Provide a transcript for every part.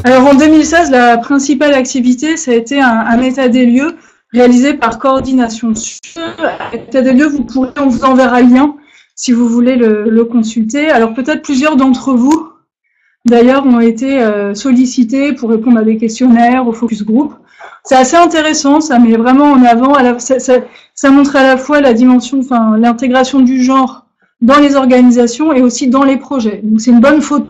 Alors en 2016, la principale activité, ça a été un état des lieux réalisé par Coordination Sud. L'état des lieux, on vous enverra le lien si vous voulez le consulter. Alors peut-être plusieurs d'entre vous, d'ailleurs, ont été sollicités pour répondre à des questionnaires, au focus group. C'est assez intéressant, ça met vraiment en avant, ça montre à la fois la dimension, enfin l'intégration du genre dans les organisations et aussi dans les projets. Donc c'est une bonne photo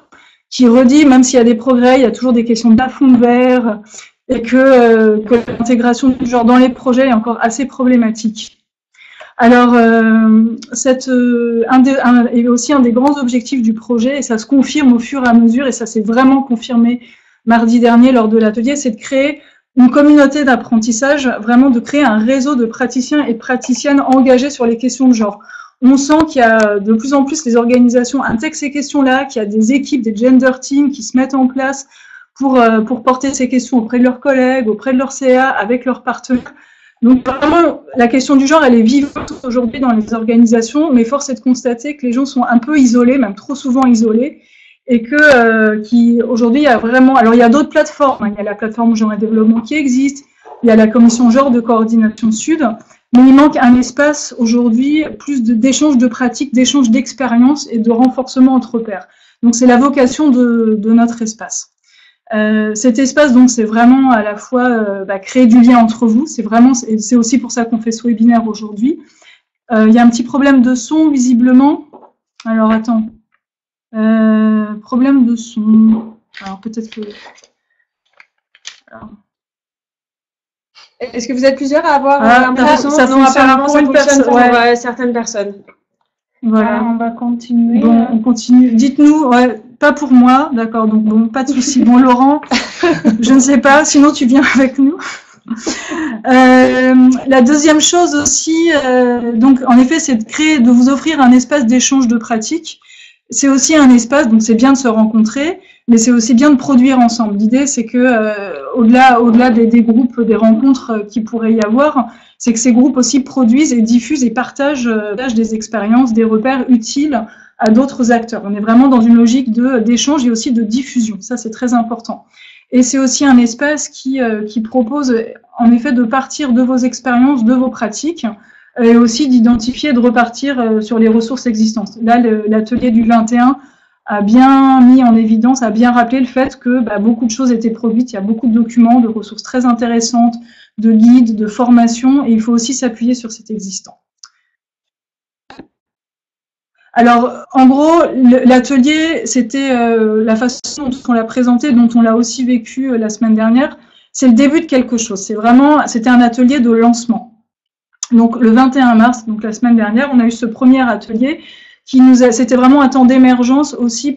qui redit, même s'il y a des progrès, il y a toujours des questions de plafond de verre, et que l'intégration du genre dans les projets est encore assez problématique. Alors, est aussi un des grands objectifs du projet, et ça se confirme au fur et à mesure, et ça s'est vraiment confirmé mardi dernier lors de l'atelier, c'est de créer une communauté d'apprentissage, vraiment de créer un réseau de praticiens et de praticiennes engagés sur les questions de genre. On sent qu'il y a de plus en plus les organisations intègrent ces questions-là, qu'il y a des équipes, des gender teams qui se mettent en place pour porter ces questions auprès de leurs collègues, auprès de leur CA, avec leurs partenaires. Donc vraiment, la question du genre, elle est vivante aujourd'hui dans les organisations, mais force est de constater que les gens sont un peu isolés, même trop souvent isolés, et que aujourd'hui, il y a vraiment... Alors, il y a d'autres plateformes, hein. Il y a la plateforme Genre et Développement qui existe, il y a la commission genre de Coordination Sud, mais il manque un espace aujourd'hui, plus d'échanges de pratiques, d'échanges d'expériences et de renforcement entre pairs. Donc, c'est la vocation de notre espace. Cet espace, donc, c'est vraiment à la fois créer du lien entre vous. C'est aussi pour ça qu'on fait ce webinaire aujourd'hui. Il y a un petit problème de son, visiblement. Alors, attends. Problème de son. Alors, peut-être que... Alors... Est-ce que vous êtes plusieurs à avoir l'impression? Non, apparemment, ça fonctionne pour certaines personnes. Voilà. On va continuer. Bon, on continue. Dites-nous, pas pour moi, d'accord, donc bon, pas de souci. Bon, Laurent, je ne sais pas, sinon tu viens avec nous. La deuxième chose aussi, donc en effet, c'est de vous offrir un espace d'échange de pratiques. C'est aussi un espace, donc c'est bien de se rencontrer, mais c'est aussi bien de produire ensemble. L'idée, c'est que au-delà des groupes, des rencontres qui pourrait y avoir, c'est que ces groupes aussi produisent et diffusent et partagent des expériences, des repères utiles à d'autres acteurs. On est vraiment dans une logique d'échange et aussi de diffusion. Ça, c'est très important. Et c'est aussi un espace qui propose, en effet, de partir de vos expériences, de vos pratiques, et aussi d'identifier et de repartir sur les ressources existantes. Là, l'atelier du 21 a bien mis en évidence, a bien rappelé le fait que beaucoup de choses étaient produites, il y a beaucoup de documents, de ressources très intéressantes, de guides, de formations, et il faut aussi s'appuyer sur cet existant. Alors, en gros, l'atelier, c'était la façon dont on l'a présenté, dont on l'a aussi vécu la semaine dernière, c'est le début de quelque chose. C'était un atelier de lancement. Donc, le 21 mars, donc la semaine dernière, on a eu ce premier atelier c'était vraiment un temps d'émergence aussi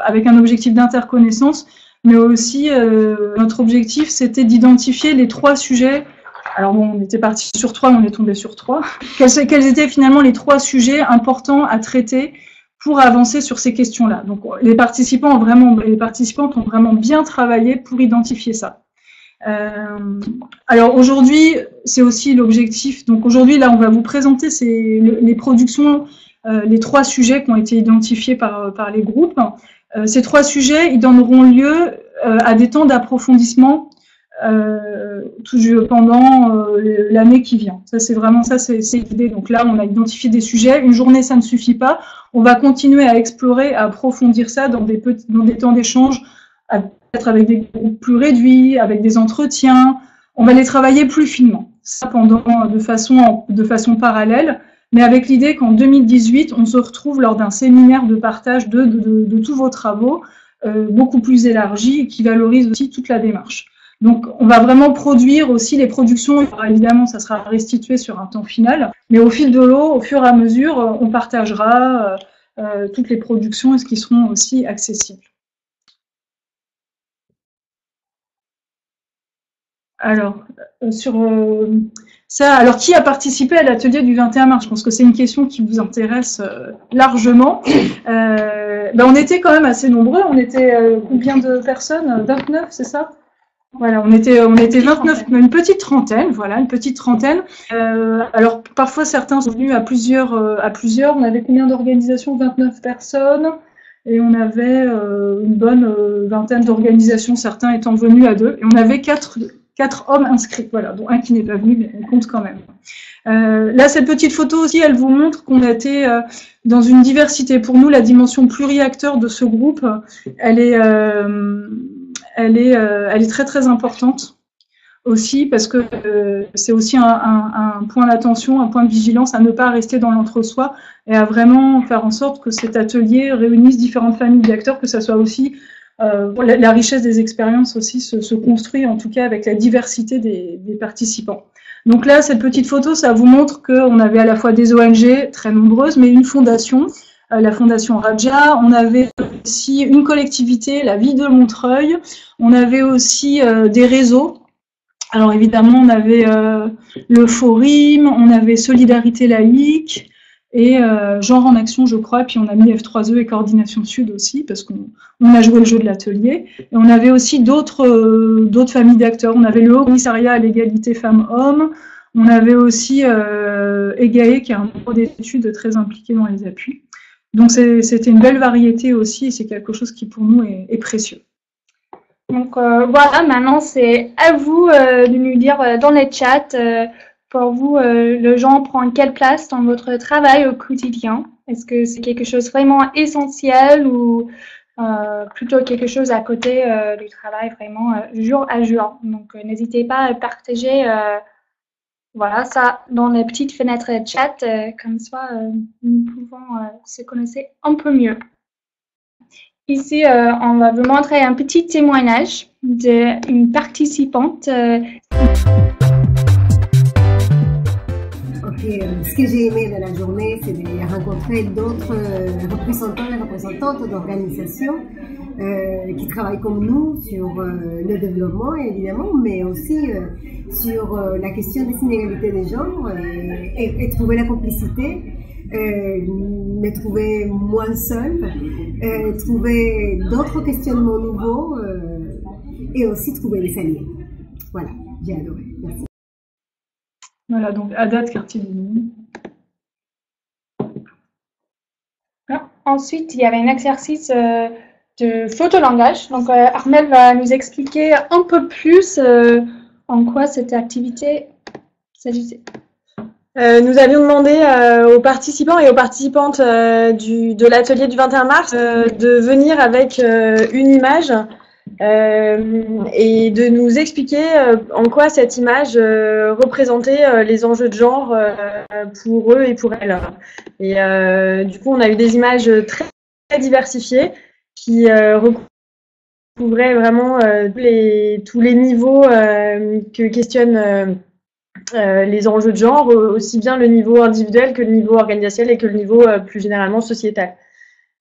avec un objectif d'interconnaissance, mais aussi notre objectif, c'était d'identifier les 3 sujets. Alors bon, on était parti sur 3, on est tombé sur 3. Quels étaient finalement les 3 sujets importants à traiter pour avancer sur ces questions-là? Donc, les participantes ont vraiment bien travaillé pour identifier ça. Alors aujourd'hui, c'est aussi l'objectif. Donc aujourd'hui, là, on va vous présenter les productions, les 3 sujets qui ont été identifiés par les groupes. Ces 3 sujets, ils donneront lieu à des temps d'approfondissement pendant l'année qui vient. Ça, c'est vraiment ça, c'est l'idée. Donc là, on a identifié des sujets. Une journée, ça ne suffit pas. On va continuer à explorer, à approfondir ça dans des temps d'échange, peut-être avec des groupes plus réduits, avec des entretiens. On va les travailler plus finement, ça de façon parallèle, mais avec l'idée qu'en 2018, on se retrouve lors d'un séminaire de partage de tous vos travaux, beaucoup plus élargi et qui valorise aussi toute la démarche. Donc, on va vraiment produire aussi les productions. Évidemment, ça sera restitué sur un temps final, mais au fil de l'eau, au fur et à mesure, on partagera toutes les productions et ce qui seront aussi accessibles. Alors, alors qui a participé à l'atelier du 21 mars? Je pense que c'est une question qui vous intéresse largement. On était quand même assez nombreux. On était combien de personnes? 29, c'est ça? Voilà, on était 29, une petite trentaine, voilà, une petite trentaine. Alors parfois certains sont venus à plusieurs. On avait combien d'organisations? 29 personnes, et on avait une bonne vingtaine d'organisations, certains étant venus à 2, et on avait quatre hommes inscrits, voilà, dont un qui n'est pas venu, mais on compte quand même. Là, cette petite photo aussi, elle vous montre qu'on était dans une diversité. Pour nous, la dimension pluri-acteur de ce groupe, elle est très très importante aussi, parce que c'est aussi un point d'attention, un point de vigilance à ne pas rester dans l'entre-soi et à vraiment faire en sorte que cet atelier réunisse différentes familles d'acteurs, que ça soit aussi la richesse des expériences aussi se construit en tout cas avec la diversité des participants. Donc là, cette petite photo, ça vous montre qu'on avait à la fois des ONG très nombreuses, mais une fondation, la fondation Raja. On avait aussi une collectivité, la Ville de Montreuil. On avait aussi des réseaux. Alors évidemment, on avait le Forum, on avait Solidarité laïque et Genre en action, je crois. Puis on a mis F3E et Coordination Sud aussi, parce qu'on a joué le jeu de l'atelier. Et on avait aussi d'autres familles d'acteurs. On avait le Haut Commissariat à l'égalité femmes-hommes. On avait aussi EGAE, qui est un bureau d'études très impliqué dans les appuis. Donc c'était une belle variété aussi, et c'est quelque chose qui pour nous est précieux. Donc voilà, maintenant c'est à vous de nous dire dans les chats, pour vous, le genre prend quelle place dans votre travail au quotidien? Est-ce que c'est quelque chose vraiment essentiel ou plutôt quelque chose à côté du travail vraiment jour à jour? Donc n'hésitez pas à partager voilà, ça dans les petites fenêtres chat, comme ça nous pouvons se connaître un peu mieux. Ici, on va vous montrer un petit témoignage d'une participante. Ce que j'ai aimé de la journée, c'est de rencontrer d'autres représentants et représentantes d'organisations qui travaillent comme nous sur le développement, évidemment, mais aussi sur la question des inégalités des genres et trouver la complicité, me trouver moins seule, trouver d'autres questionnements nouveaux et aussi trouver des alliés. Voilà, j'ai adoré. Merci. Voilà, donc à date, quartier du Nid. Ensuite, il y avait un exercice de photolangage. Donc, Armelle va nous expliquer un peu plus en quoi cette activité s'agissait. Nous avions demandé aux participants et aux participantes de l'atelier du 21 mars de venir avec une image et de nous expliquer en quoi cette image représentait les enjeux de genre pour eux et pour elles. Et du coup, on a eu des images très, très diversifiées qui recouvraient vraiment tous les niveaux que questionnent les enjeux de genre, aussi bien le niveau individuel que le niveau organisationnel et que le niveau plus généralement sociétal.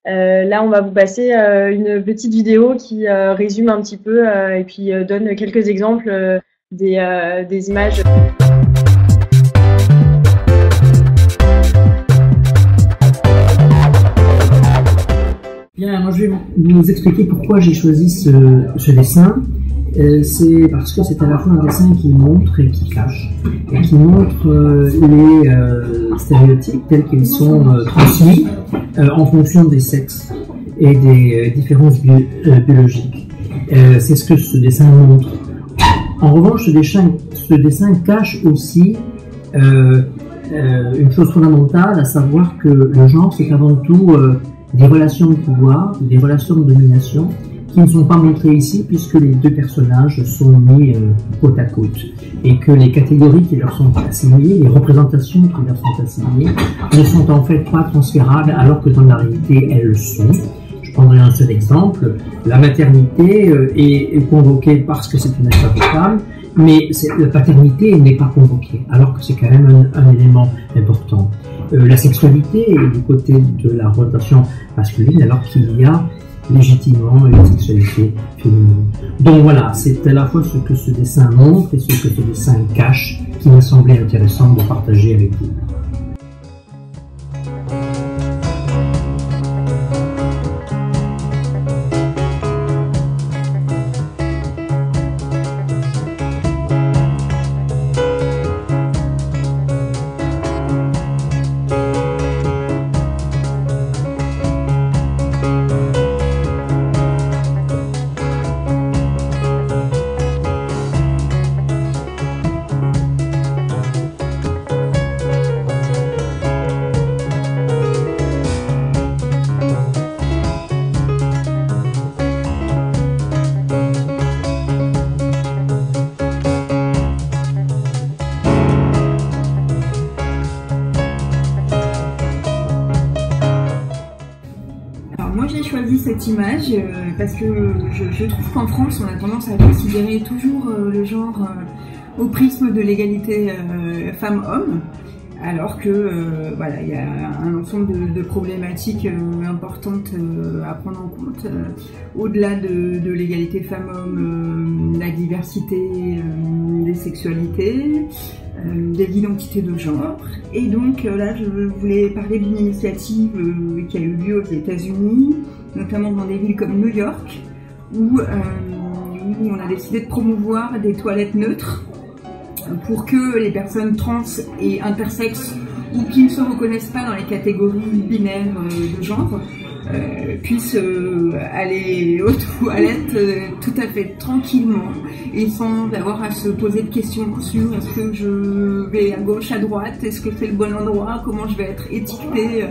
Là, on va vous passer une petite vidéo qui résume un petit peu et puis donne quelques exemples des images. Bien, moi je vais vous expliquer pourquoi j'ai choisi ce dessin. C'est parce que c'est à la fois un dessin qui montre et qui cache, et qui montre les stéréotypes tels qu'ils sont transmis en fonction des sexes et des différences biologiques. C'est ce que ce dessin montre. En revanche, ce dessin cache aussi une chose fondamentale, à savoir que le genre, c'est avant tout des relations de pouvoir, des relations de domination, qui ne sont pas montrées ici puisque les deux personnages sont mis côte à côte et que les catégories qui leur sont assignées, les représentations qui leur sont assignées ne sont en fait pas transférables alors que dans la réalité elles le sont. Je prendrai un seul exemple, la maternité est convoquée parce que c'est une étape vitale, mais la paternité n'est pas convoquée alors que c'est quand même un élément important. La sexualité est du côté de la représentation masculine alors qu'il y a légitimement une sexualité féminine. Donc voilà, c'est à la fois ce que ce dessin montre et ce que ce dessin cache qui m'a semblé intéressant de partager avec vous. j'ai choisi cette image parce que je trouve qu'en France, on a tendance à considérer toujours le genre au prisme de l'égalité femmes-hommes, alors que voilà, il y a un ensemble de problématiques importantes à prendre en compte, au-delà de l'égalité femmes-hommes, la diversité des sexualités, de l'identité de genre. Et donc là, je voulais parler d'une initiative qui a eu lieu aux États-Unis, notamment dans des villes comme New York, où on a décidé de promouvoir des toilettes neutres pour que les personnes trans et intersexes ou qui ne se reconnaissent pas dans les catégories binaires de genre puissent aller aux toilettes tout à fait tranquillement et sans avoir à se poser de questions sur est-ce que je vais à gauche, à droite, est-ce que c'est le bon endroit, comment je vais être étiquetée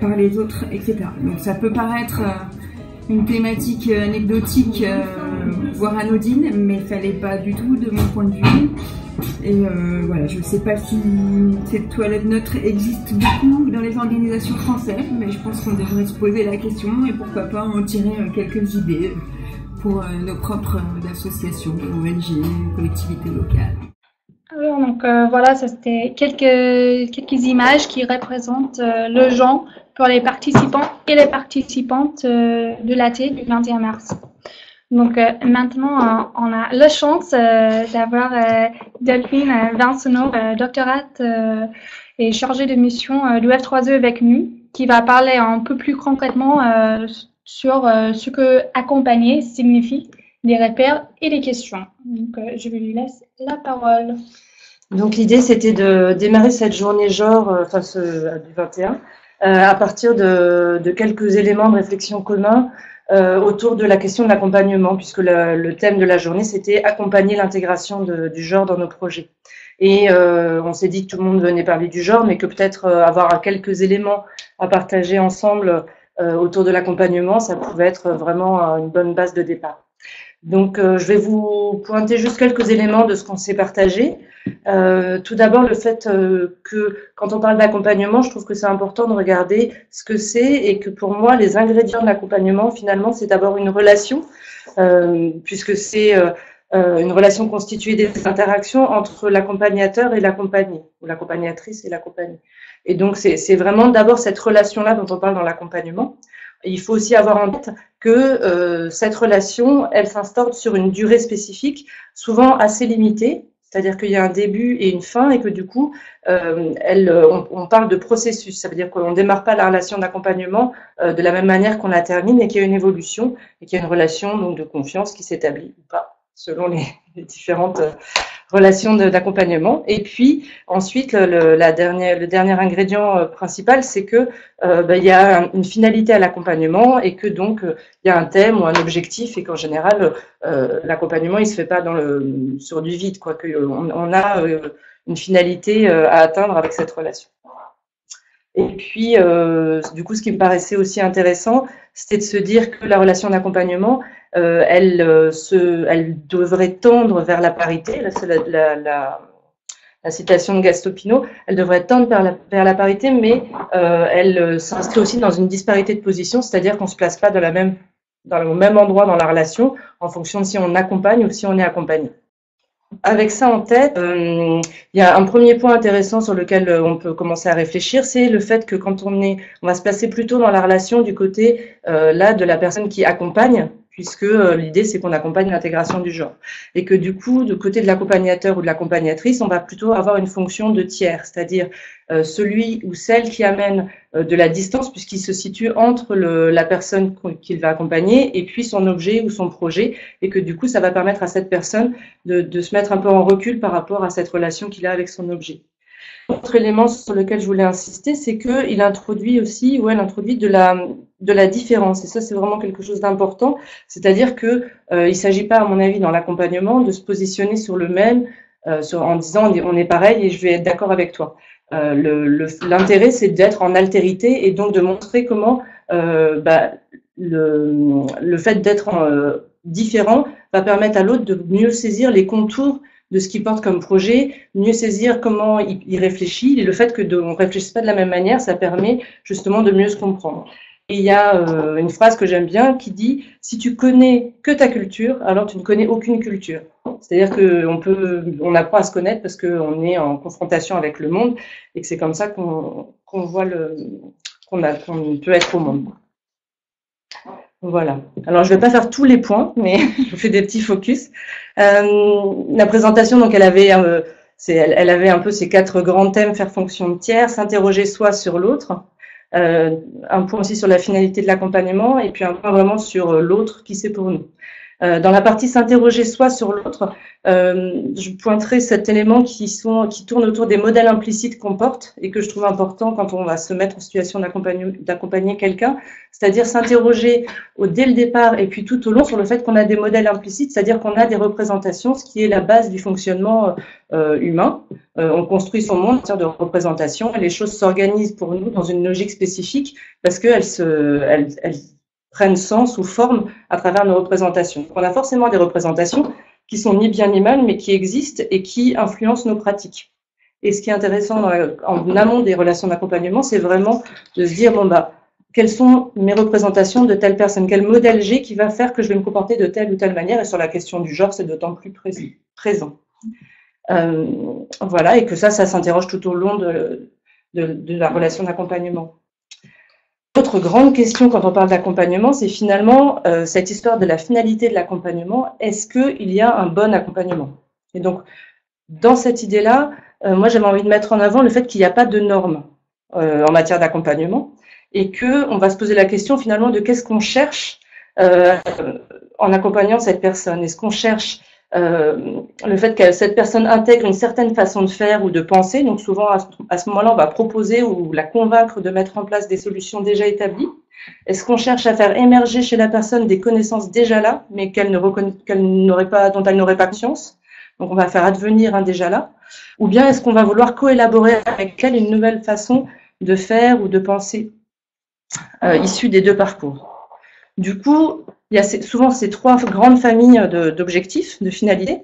par les autres, etc. Donc ça peut paraître une thématique anecdotique, voire anodine, mais ça l'est pas du tout de mon point de vue. Et voilà, je ne sais pas si cette toilette neutre existe beaucoup dans les organisations françaises, mais je pense qu'on devrait se poser la question et pourquoi pas en tirer quelques idées pour nos propres associations, ONG, collectivités locales. Alors, donc voilà, ça c'était quelques images qui représentent le genre pour les participants et les participantes de l'AT du 21 mars. Donc maintenant, on a la chance d'avoir Delphine Vincenot, doctorate et chargée de mission du F3E avec nous, qui va parler un peu plus concrètement sur ce que accompagner signifie, des repères et des questions. Donc je lui laisse la parole. Donc l'idée c'était de démarrer cette journée genre, du 21, à partir de quelques éléments de réflexion communs autour de la question de l'accompagnement, puisque le thème de la journée, c'était accompagner l'intégration du genre dans nos projets. Et on s'est dit que tout le monde venait parler du genre, mais que peut-être avoir quelques éléments à partager ensemble autour de l'accompagnement, ça pouvait être vraiment une bonne base de départ. Donc, je vais vous pointer juste quelques éléments de ce qu'on s'est partagé. Tout d'abord, le fait que quand on parle d'accompagnement, je trouve que c'est important de regarder ce que c'est et que pour moi, les ingrédients de l'accompagnement, finalement, c'est d'abord une relation, puisque c'est une relation constituée des interactions entre l'accompagnateur et l'accompagné, ou l'accompagnatrice et l'accompagné. Et donc, c'est vraiment d'abord cette relation-là dont on parle dans l'accompagnement. Il faut aussi avoir en tête que cette relation, elle s'instaure sur une durée spécifique, souvent assez limitée, c'est-à-dire qu'il y a un début et une fin et que du coup, on parle de processus. Ça veut dire qu'on ne démarre pas la relation d'accompagnement de la même manière qu'on la termine et qu'il y a une évolution et qu'il y a une relation donc, de confiance qui s'établit ou pas, selon les différentes relation d'accompagnement. Et puis ensuite, le dernier ingrédient principal, c'est que il y a une finalité à l'accompagnement et que donc il y a un thème ou un objectif et qu'en général l'accompagnement il se fait pas sur du vide, quoi. On a une finalité à atteindre avec cette relation. Et puis, du coup, ce qui me paraissait aussi intéressant, c'était de se dire que la relation d'accompagnement, elle devrait tendre vers la parité. Là, c'est la citation de Gastopino. Elle devrait tendre vers la parité, mais elle s'inscrit aussi dans une disparité de position, c'est-à-dire qu'on ne se place pas dans le même endroit dans la relation, en fonction de si on accompagne ou si on est accompagné. Avec ça en tête, il y a un premier point intéressant sur lequel on peut commencer à réfléchir, c'est le fait que quand on va se placer plutôt dans la relation du côté là de la personne qui accompagne, puisque l'idée c'est qu'on accompagne l'intégration du genre. Et que du coup, du côté de l'accompagnateur ou de l'accompagnatrice, on va plutôt avoir une fonction de tiers, c'est-à-dire celui ou celle qui amène de la distance, puisqu'il se situe entre la personne qu'il va accompagner et puis son objet ou son projet, et que du coup, ça va permettre à cette personne de se mettre un peu en recul par rapport à cette relation qu'il a avec son objet. Autre élément sur lequel je voulais insister, c'est qu'il introduit aussi, ou elle introduit de la différence. Et ça, c'est vraiment quelque chose d'important. C'est-à-dire que il s'agit pas, à mon avis, dans l'accompagnement, de se positionner sur le même, en disant on est pareil et je vais être d'accord avec toi. L'intérêt, c'est d'être en altérité et donc de montrer comment le fait d'être différent va permettre à l'autre de mieux saisir les contours de ce qu'il porte comme projet, mieux saisir comment il réfléchit. Et le fait qu'on ne réfléchisse pas de la même manière, ça permet justement de mieux se comprendre. il y a une phrase que j'aime bien qui dit « Si tu connais que ta culture, alors tu ne connais aucune culture ». C'est-à-dire qu'on apprend à se connaître parce qu'on est en confrontation avec le monde et que c'est comme ça qu'on voit qu'on peut être au monde. Voilà. Alors, je ne vais pas faire tous les points, mais je vous fais des petits focus. La présentation, donc, elle avait un peu ces 4 grands thèmes, faire fonction de tiers, s'interroger soi sur l'autre, un point aussi sur la finalité de l'accompagnement, et puis un point vraiment sur l'autre qui c'est pour nous. Dans la partie s'interroger soi sur l'autre, je pointerai cet élément qui tourne autour des modèles implicites qu'on porte et que je trouve important quand on va se mettre en situation d'accompagner quelqu'un, c'est-à-dire s'interroger dès le départ et puis tout au long sur le fait qu'on a des modèles implicites, c'est-à-dire qu'on a des représentations, ce qui est la base du fonctionnement humain. On construit son monde à partir de représentations et les choses s'organisent pour nous dans une logique spécifique parce qu'elles prennent sens ou forme à travers nos représentations. On a forcément des représentations qui sont ni bien ni mal, mais qui existent et qui influencent nos pratiques. Et ce qui est intéressant en amont des relations d'accompagnement, c'est vraiment de se dire, bon, bah, quelles sont mes représentations de telle personne, quel modèle j'ai qui va faire que je vais me comporter de telle ou telle manière, et sur la question du genre, c'est d'autant plus présent. Voilà, et que ça s'interroge tout au long de la relation d'accompagnement. Autre grande question quand on parle d'accompagnement, c'est finalement cette histoire de la finalité de l'accompagnement. Est-ce qu'il y a un bon accompagnement? Et donc, dans cette idée-là, moi, j'avais envie de mettre en avant le fait qu'il n'y a pas de normes en matière d'accompagnement et qu'on va se poser la question finalement de qu'est-ce qu'on cherche en accompagnant cette personne. Est-ce qu'on cherche le fait que cette personne intègre une certaine façon de faire ou de penser, donc souvent à ce moment-là, on va proposer ou la convaincre de mettre en place des solutions déjà établies. Est-ce qu'on cherche à faire émerger chez la personne des connaissances déjà là, mais dont elle n'aurait pas conscience, donc on va faire advenir un déjà là, ou bien est-ce qu'on va vouloir coélaborer avec elle une nouvelle façon de faire ou de penser issue des 2 parcours. Du coup, il y a souvent ces 3 grandes familles d'objectifs, de finalités.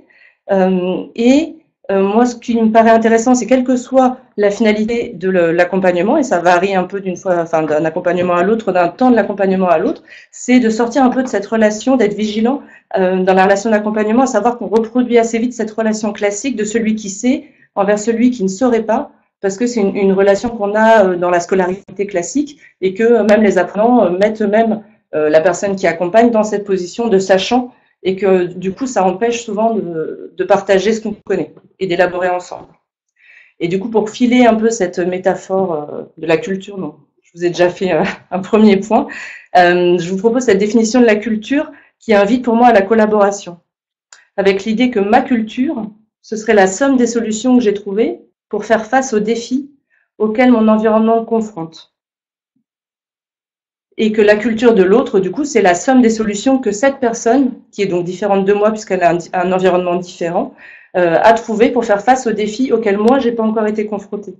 Moi, ce qui me paraît intéressant, c'est quelle que soit la finalité de l'accompagnement, et ça varie un peu d'un accompagnement à l'autre, d'un temps de l'accompagnement à l'autre, c'est de sortir un peu de cette relation, d'être vigilant dans la relation d'accompagnement, à savoir qu'on reproduit assez vite cette relation classique de celui qui sait envers celui qui ne saurait pas, parce que c'est une relation qu'on a dans la scolarité classique, et que même les apprenants mettent eux-mêmes la personne qui accompagne dans cette position de sachant, et que du coup ça empêche souvent de partager ce qu'on connaît et d'élaborer ensemble. Et du coup, pour filer un peu cette métaphore de la culture, non, je vous ai déjà fait un premier point, je vous propose cette définition de la culture qui invite pour moi à la collaboration, avec l'idée que ma culture, ce serait la somme des solutions que j'ai trouvées pour faire face aux défis auxquels mon environnement me confronte. Et que la culture de l'autre, du coup, c'est la somme des solutions que cette personne, qui est donc différente de moi puisqu'elle a un environnement différent, a trouvé pour faire face aux défis auxquels moi, j'ai pas encore été confrontée.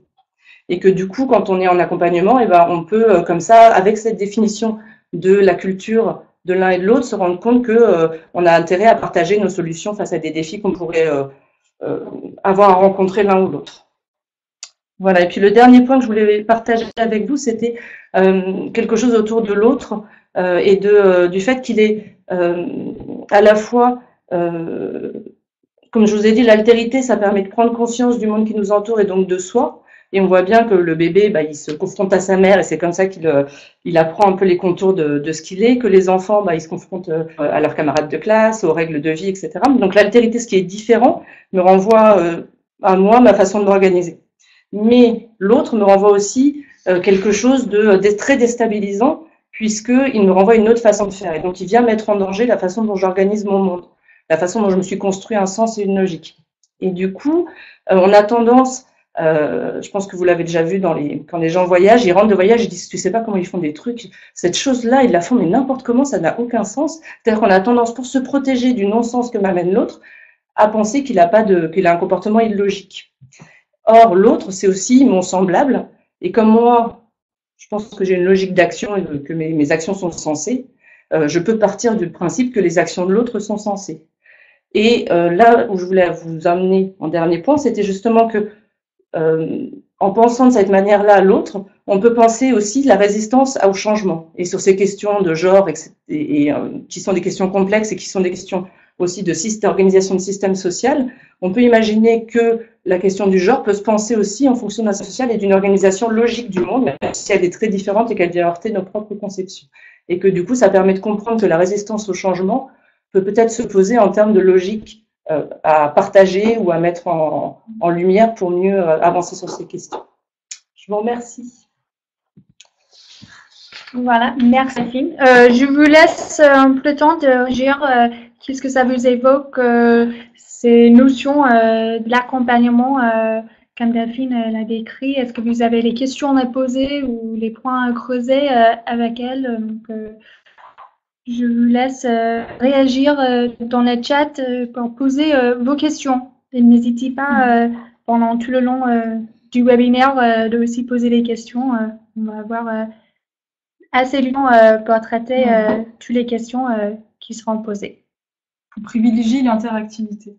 Et que du coup, quand on est en accompagnement, on peut, comme ça, avec cette définition de la culture de l'un et de l'autre, se rendre compte qu'on a intérêt à partager nos solutions face à des défis qu'on pourrait avoir à rencontrer l'un ou l'autre. Voilà, et puis le dernier point que je voulais partager avec vous, c'était quelque chose autour de l'autre et du fait qu'il est à la fois, comme je vous ai dit, l'altérité, ça permet de prendre conscience du monde qui nous entoure et donc de soi. Et on voit bien que le bébé, il se confronte à sa mère et c'est comme ça qu'il apprend un peu les contours de ce qu'il est, que les enfants, ils se confrontent à leurs camarades de classe, aux règles de vie, etc. Donc l'altérité, ce qui est différent, me renvoie à moi, ma façon de m'organiser. Mais l'autre me renvoie aussi quelque chose de très déstabilisant, puisqu'il me renvoie une autre façon de faire. Et donc, il vient mettre en danger la façon dont j'organise mon monde, la façon dont je me suis construit un sens et une logique. Et du coup, on a tendance, je pense que vous l'avez déjà vu quand les gens voyagent, ils rentrent de voyage, ils disent, tu sais pas comment ils font des trucs, cette chose-là, ils la font, mais n'importe comment, ça n'a aucun sens. C'est-à-dire qu'on a tendance, pour se protéger du non-sens que m'amène l'autre, à penser qu'il a un comportement illogique. Or, l'autre, c'est aussi mon semblable. Et comme moi, je pense que j'ai une logique d'action et que mes actions sont sensées, je peux partir du principe que les actions de l'autre sont sensées. Et là où je voulais vous amener en dernier point, c'était justement que en pensant de cette manière-là à l'autre, on peut penser aussi la résistance au changement. Et sur ces questions de genre, qui sont des questions complexes et qui sont des questions aussi d'organisation de système social, on peut imaginer que la question du genre peut se penser aussi en fonction d'un social et d'une organisation logique du monde, même si elle est très différente et qu'elle vient heurter nos propres conceptions. Et que du coup, ça permet de comprendre que la résistance au changement peut peut-être se poser en termes de logique à partager ou à mettre en lumière pour mieux avancer sur ces questions. Je vous remercie. Voilà, merci Delphine. Je vous laisse un peu le temps de réagir. Qu'est-ce que ça vous évoque, ces notions de l'accompagnement, comme Delphine l'a décrit? Est-ce que vous avez des questions à poser ou les points à creuser avec elle? Donc, je vous laisse réagir dans le chat pour poser vos questions. Et n'hésitez pas pendant tout le long du webinaire de aussi poser des questions. On va avoir assez de temps pour traiter toutes les questions qui seront posées. On privilégie l'interactivité.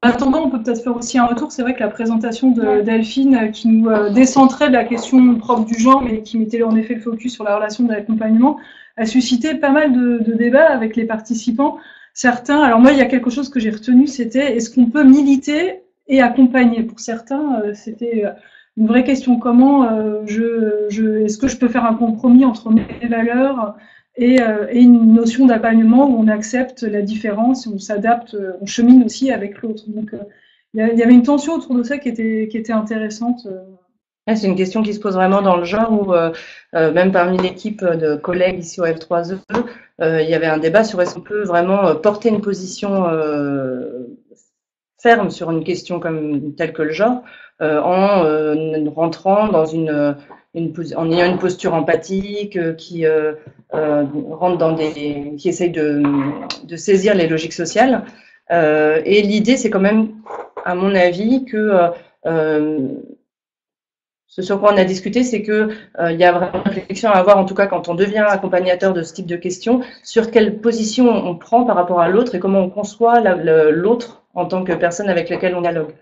En attendant, on peut peut-être faire aussi un retour. C'est vrai que la présentation de Delphine, qui nous décentrait de la question propre du genre, mais qui mettait en effet le focus sur la relation de l'accompagnement, a suscité pas mal de débats avec les participants. Certains, alors moi, il y a quelque chose que j'ai retenu, c'était est-ce qu'on peut militer et accompagner? Pour certains, c'était une vraie question. Comment est-ce que je peux faire un compromis entre mes valeurs et une notion d'accompagnement où on accepte la différence, on s'adapte, on chemine aussi avec l'autre. Donc, il y avait une tension autour de ça qui était intéressante. C'est une question qui se pose vraiment dans le genre où, même parmi l'équipe de collègues ici au F3E, il y avait un débat sur est-ce qu'on peut vraiment porter une position ferme sur une question telle que le genre, en rentrant dans en ayant une posture empathique, qui rentre qui essaye de saisir les logiques sociales. Et l'idée, c'est quand même, à mon avis, que ce sur quoi on a discuté, c'est que il y a vraiment une réflexion à avoir, en tout cas quand on devient accompagnateur de ce type de questions, sur quelle position on prend par rapport à l'autre et comment on conçoit l'autre en tant que personne avec laquelle on dialogue.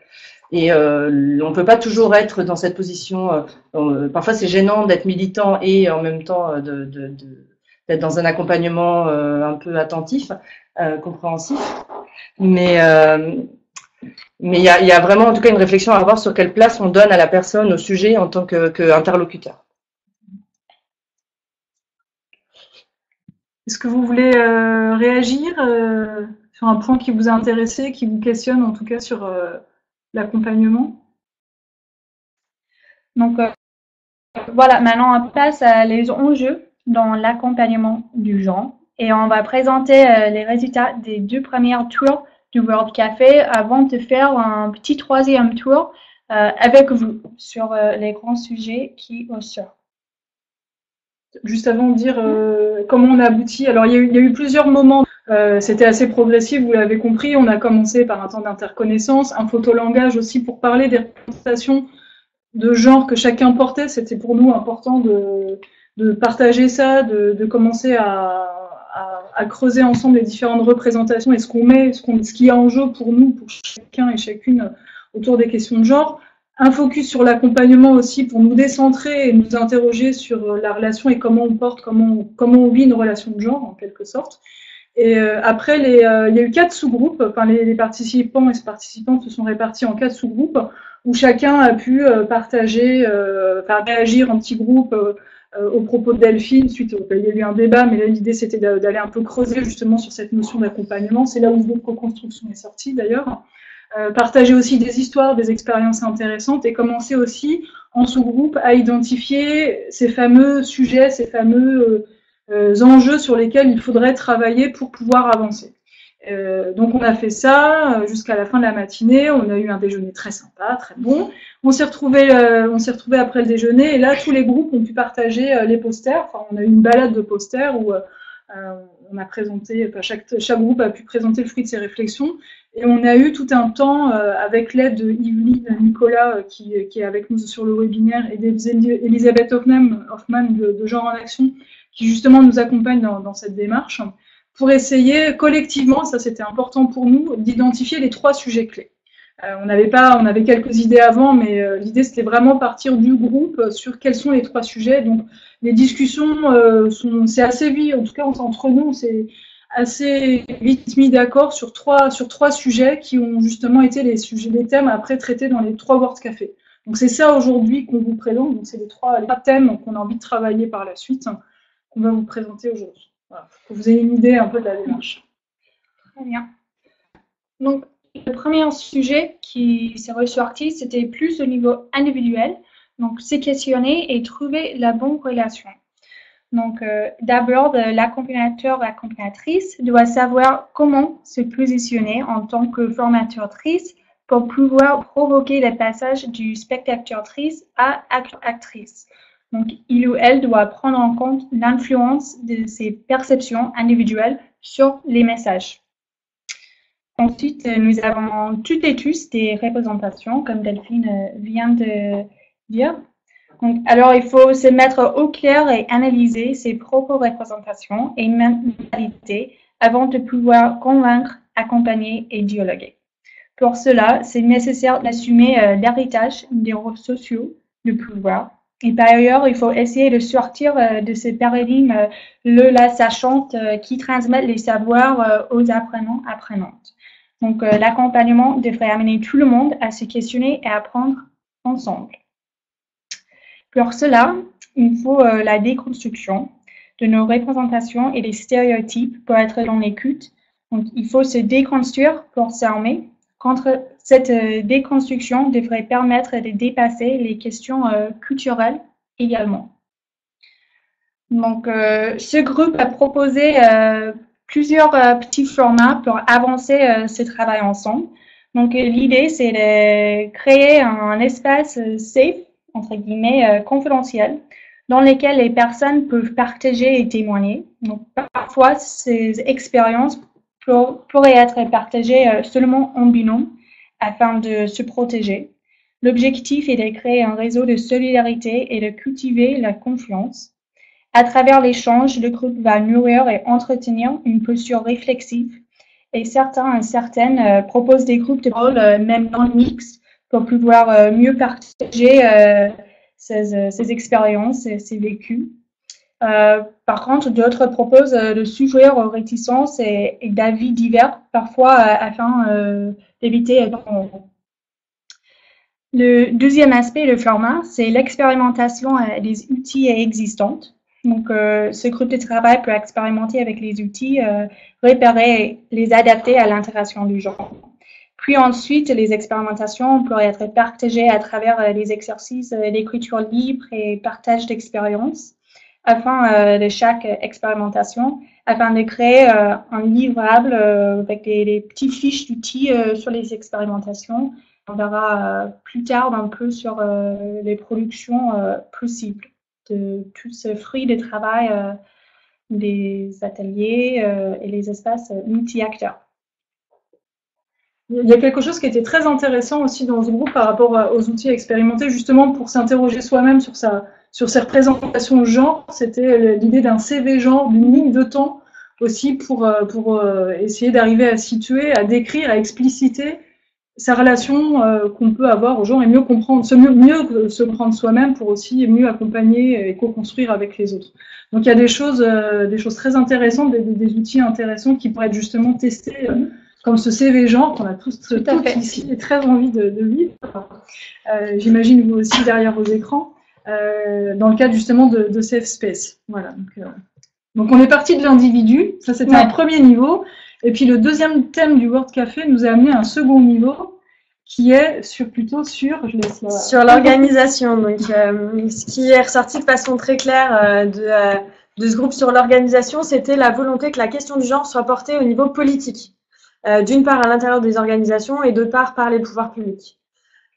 Et on ne peut pas toujours être dans cette position. Parfois, c'est gênant d'être militant et en même temps d'être dans un accompagnement un peu attentif, compréhensif. Mais il y a vraiment, en tout cas, une réflexion à avoir sur quelle place on donne à la personne, au sujet, en tant qu'interlocuteur. Est-ce que vous voulez réagir sur un point qui vous a intéressé, qui vous questionne, en tout cas, sur l'accompagnement? Donc, voilà, maintenant on passe à les enjeux dans l'accompagnement du genre et on va présenter les résultats des 2 premiers tours du World Café avant de faire un petit 3e tour avec vous sur les grands sujets qui ressortent. Juste avant de dire comment on a abouti, alors il y a eu plusieurs moments, c'était assez progressif, vous l'avez compris, on a commencé par un temps d'interconnaissance, un photolangage aussi pour parler des représentations de genre que chacun portait, c'était pour nous important de partager ça, de commencer à creuser ensemble les différentes représentations et ce qu'on met, ce qu'il y a en jeu pour nous, pour chacun et chacune autour des questions de genre. Un focus sur l'accompagnement aussi pour nous décentrer et nous interroger sur la relation et comment on porte, comment on vit une relation de genre en quelque sorte. Et après, il y a eu 4 sous-groupes, enfin les participants et les participantes se sont répartis en 4 sous-groupes où chacun a pu partager, réagir en petits groupes au propos de Delphine. Ensuite, il y a eu un débat, mais l'idée c'était d'aller un peu creuser justement sur cette notion d'accompagnement. C'est là où le groupe co-construction est sorti d'ailleurs. Partager aussi des histoires, des expériences intéressantes et commencer aussi en sous-groupe à identifier ces fameux sujets, ces fameux enjeux sur lesquels il faudrait travailler pour pouvoir avancer. Donc on a fait ça jusqu'à la fin de la matinée, on a eu un déjeuner très sympa, très bon. On s'est retrouvés après le déjeuner et là tous les groupes ont pu partager les posters. Enfin, on a eu une balade de posters où on a présenté, chaque groupe a pu présenter le fruit de ses réflexions et on a eu tout un temps avec l'aide de Yveline Nicolas qui est avec nous sur le webinaire et d'Elisabeth Hoffman de Genre en Action qui justement nous accompagne dans cette démarche pour essayer collectivement, ça c'était important pour nous, d'identifier les 3 sujets clés. On avait quelques idées avant, mais l'idée c'était vraiment partir du groupe sur quels sont les 3 sujets. Donc les discussions c'est assez vite, en tout cas entre nous, c'est assez vite mis d'accord sur trois sujets qui ont justement été les thèmes après traités dans les 3 World Café. Donc c'est ça aujourd'hui qu'on vous présente. Donc c'est les trois thèmes qu'on a envie de travailler par la suite, qu'on va vous présenter aujourd'hui. Voilà, pour que vous ayez une idée un peu de la démarche. Très bien. Donc le premier sujet qui s'est ressorti, c'était plus au niveau individuel. Donc c'est questionner et trouver la bonne relation. Donc, d'abord, l'accompagnateur-accompagnatrice doit savoir comment se positionner en tant que formateur-trice pour pouvoir provoquer le passage du spectateur-trice à actrice. Donc, il ou elle doit prendre en compte l'influence de ses perceptions individuelles sur les messages. Ensuite, nous avons toutes et tous des représentations, comme Delphine vient de dire. Donc, alors, il faut se mettre au clair et analyser ses propres représentations et mentalités avant de pouvoir convaincre, accompagner et dialoguer. Pour cela, c'est nécessaire d'assumer l'héritage des rôles sociaux de pouvoir. Et par ailleurs, il faut essayer de sortir de ce paradigme la sachante qui transmet les savoirs aux apprenants, apprenantes. Donc, l'accompagnement devrait amener tout le monde à se questionner et à apprendre ensemble. Pour cela, il faut la déconstruction de nos représentations et des stéréotypes pour être dans l'écoute. Donc, il faut se déconstruire pour s'armer. Cette déconstruction devrait permettre de dépasser les questions culturelles également. Donc, ce groupe a proposé plusieurs petits formats pour avancer ce travail ensemble. Donc, l'idée, c'est de créer un espace safe, entre guillemets, confidentiel, dans lesquels les personnes peuvent partager et témoigner. Donc, parfois, ces expériences pourraient être partagées seulement en binôme afin de se protéger. L'objectif est de créer un réseau de solidarité et de cultiver la confiance. À travers l'échange, le groupe va nourrir et entretenir une posture réflexive. Et certaines proposent des groupes de rôle, même non mixtes, pour pouvoir mieux partager ces expériences et ces vécus. Par contre, d'autres proposent de s'ouvrir aux réticences et d'avis divers, parfois afin d'éviter. Le deuxième aspect, le format, c'est l'expérimentation des outils existantes. Donc, ce groupe de travail peut expérimenter avec les outils, repérer, les adapter à l'interaction du genre. Puis ensuite, les expérimentations pourraient être partagées à travers les exercices d'écriture libre et partage d'expériences afin de chaque expérimentation, afin de créer un livrable avec des petites fiches d'outils sur les expérimentations. On verra plus tard un peu sur les productions possibles de tout ce fruit de travail des ateliers et les espaces multi-acteurs. Il y a quelque chose qui était très intéressant aussi dans ce groupe par rapport aux outils expérimentés, justement pour s'interroger soi-même sur ses représentations genre. C'était l'idée d'un CV genre, d'une ligne de temps aussi pour essayer d'arriver à situer, à décrire, à expliciter sa relation qu'on peut avoir aux gens et mieux se comprendre soi-même pour aussi mieux accompagner et co-construire avec les autres. Donc il y a des choses très intéressantes, des outils intéressants qui pourraient être justement testés. Comme ce CV genre qu'on a tous ici et très envie de vivre. J'imagine vous aussi derrière vos écrans, dans le cadre justement de Safe Space. Voilà. Donc on est parti de l'individu, ça c'était un premier niveau. Et puis le deuxième thème du World Café nous a amené à un second niveau qui est sur l'organisation. Donc ce qui est ressorti de façon très claire de ce groupe sur l'organisation, c'était la volonté que la question du genre soit portée au niveau politique. D'une part à l'intérieur des organisations et d'autre part par les pouvoirs publics.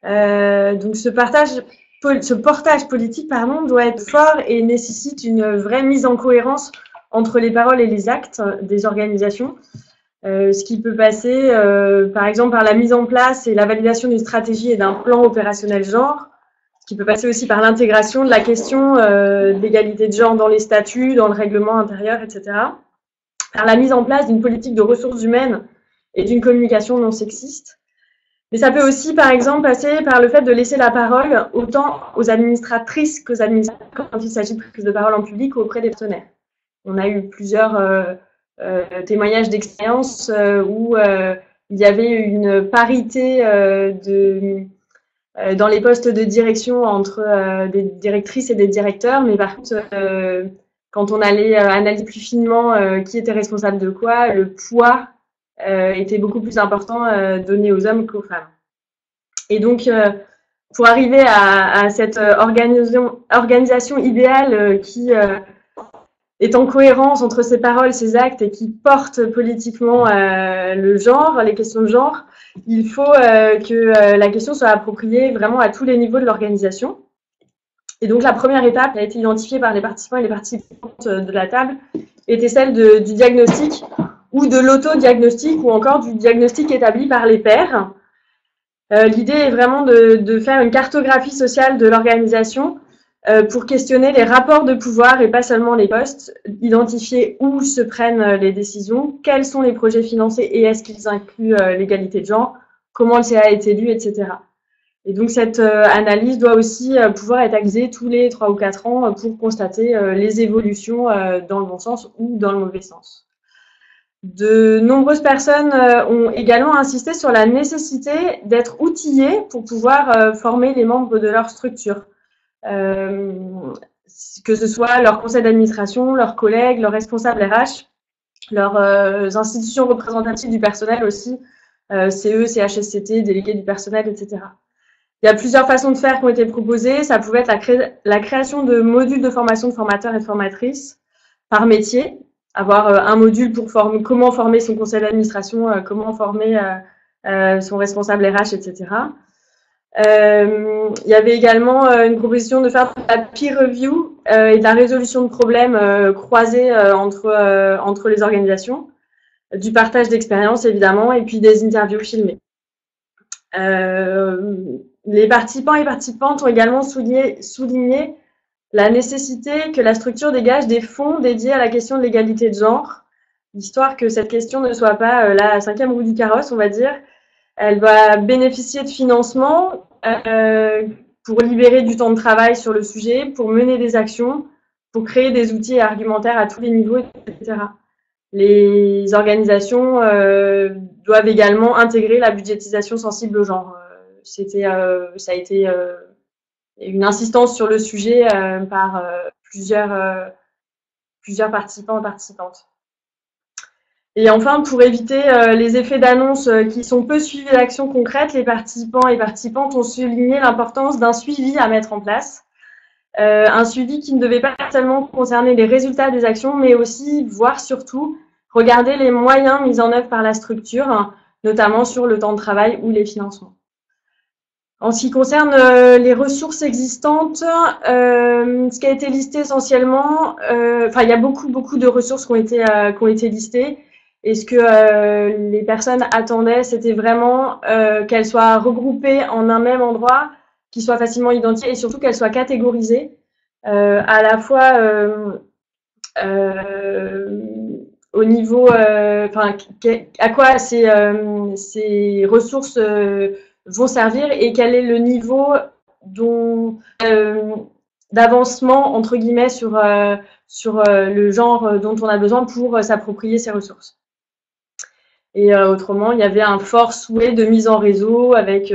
Donc ce portage politique doit être fort et nécessite une vraie mise en cohérence entre les paroles et les actes des organisations, ce qui peut passer par exemple par la mise en place et la validation d'une stratégie et d'un plan opérationnel genre, ce qui peut passer aussi par l'intégration de la question d'égalité de genre dans les statuts, dans le règlement intérieur, etc. Par la mise en place d'une politique de ressources humaines et d'une communication non sexiste. Mais ça peut aussi, par exemple, passer par le fait de laisser la parole autant aux administratrices qu'aux administrateurs quand il s'agit de prise de parole en public ou auprès des partenaires. On a eu plusieurs témoignages d'expérience où il y avait une parité dans les postes de direction entre des directrices et des directeurs, mais par contre, quand on allait analyser plus finement qui était responsable de quoi, le poids était beaucoup plus important donné aux hommes qu'aux femmes. Et donc, pour arriver à cette organisation idéale qui est en cohérence entre ses paroles, ses actes et qui porte politiquement le genre, les questions de genre, il faut que la question soit appropriée vraiment à tous les niveaux de l'organisation. Et donc, la première étape qui a été identifiée par les participants et les participantes de la table était celle du diagnostic ou de l'autodiagnostic ou encore du diagnostic établi par les pairs. L'idée est vraiment de faire une cartographie sociale de l'organisation pour questionner les rapports de pouvoir et pas seulement les postes, identifier où se prennent les décisions, quels sont les projets financés et est-ce qu'ils incluent l'égalité de genre, comment le CA est élu, etc. Et donc cette analyse doit aussi pouvoir être actualisée tous les 3 ou 4 ans pour constater les évolutions dans le bon sens ou dans le mauvais sens. De nombreuses personnes ont également insisté sur la nécessité d'être outillées pour pouvoir former les membres de leur structure. Que ce soit leur conseil d'administration, leurs collègues, leurs responsables RH, leurs institutions représentatives du personnel aussi, CE, CHSCT, délégués du personnel, etc. Il y a plusieurs façons de faire qui ont été proposées. Ça pouvait être la création de modules de formation de formateurs et de formatrices par métier, avoir un module pour former, comment former son conseil d'administration, comment former son responsable RH, etc. Il y avait également une proposition de faire de la peer review et de la résolution de problèmes croisés entre les organisations, du partage d'expériences évidemment, et puis des interviews filmées. Les participants et participantes ont également souligné la nécessité que la structure dégage des fonds dédiés à la question de l'égalité de genre, histoire que cette question ne soit pas la 5e roue du carrosse, on va dire. Elle va bénéficier de financement pour libérer du temps de travail sur le sujet, pour mener des actions, pour créer des outils argumentaires à tous les niveaux, etc. Les organisations doivent également intégrer la budgétisation sensible au genre. Ça a été une insistance sur le sujet par plusieurs participants et participantes. Et enfin, pour éviter les effets d'annonce qui sont peu suivis d'actions concrètes, les participants et participantes ont souligné l'importance d'un suivi à mettre en place. Un suivi qui ne devait pas seulement concerner les résultats des actions, mais aussi, voire surtout, regarder les moyens mis en œuvre par la structure, notamment sur le temps de travail ou les financements. En ce qui concerne les ressources existantes, ce qui a été listé essentiellement, il y a beaucoup de ressources qui ont été listées. Et ce que les personnes attendaient, c'était vraiment qu'elles soient regroupées en un même endroit, qu'ils soient facilement identifiées et surtout qu'elles soient catégorisées, à la fois au niveau, à quoi ces ressources vont servir et quel est le niveau d'avancement entre guillemets sur le genre dont on a besoin pour s'approprier ces ressources. Et autrement, il y avait un fort souhait de mise en réseau avec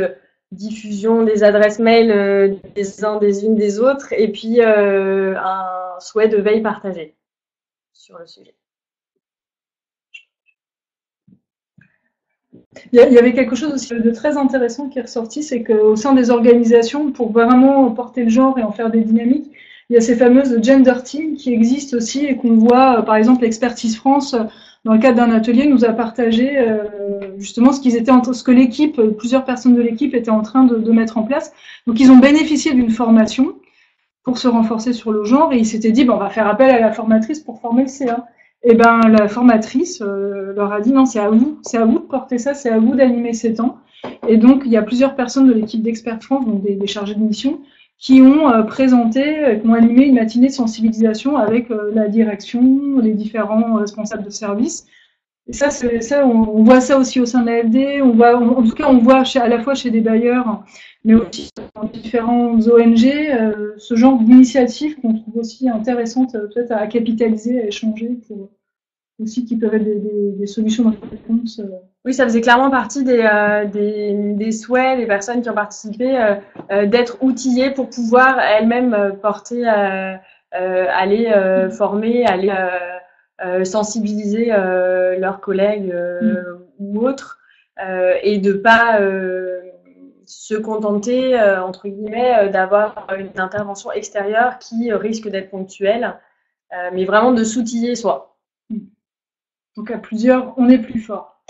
diffusion des adresses mail des uns des unes des autres et puis un souhait de veille partagée sur le sujet. Il y avait quelque chose aussi de très intéressant qui est ressorti, c'est qu'au sein des organisations, pour vraiment porter le genre et en faire des dynamiques, il y a ces fameuses gender teams qui existent aussi et qu'on voit, par exemple, l'Expertise France, dans le cadre d'un atelier, nous a partagé justement ce que l'équipe, plusieurs personnes de l'équipe étaient en train de mettre en place. Donc, ils ont bénéficié d'une formation pour se renforcer sur le genre et ils s'étaient dit, on va faire appel à la formatrice pour former le CA. Et la formatrice leur a dit non, c'est à vous de porter ça, c'est à vous d'animer ces temps. Et donc, il y a plusieurs personnes de l'équipe d'Experts France, donc des chargés de mission, qui ont qui ont animé une matinée de sensibilisation avec la direction, les différents responsables de service, Et ça, on voit ça aussi au sein de l'AFD, en tout cas, on voit à la fois chez des bailleurs, mais aussi dans différentes ONG, ce genre d'initiatives qu'on trouve aussi intéressantes, peut-être à capitaliser, à échanger, pour, aussi qui peuvent être des solutions de réponse. Oui, ça faisait clairement partie des souhaits des personnes qui ont participé, d'être outillées pour pouvoir elles-mêmes porter, aller former, aller sensibiliser leurs collègues ou autres, et de pas se contenter, entre guillemets, d'avoir une intervention extérieure qui risque d'être ponctuelle, mais vraiment de s'outiller soi. Donc à plusieurs, on est plus fort.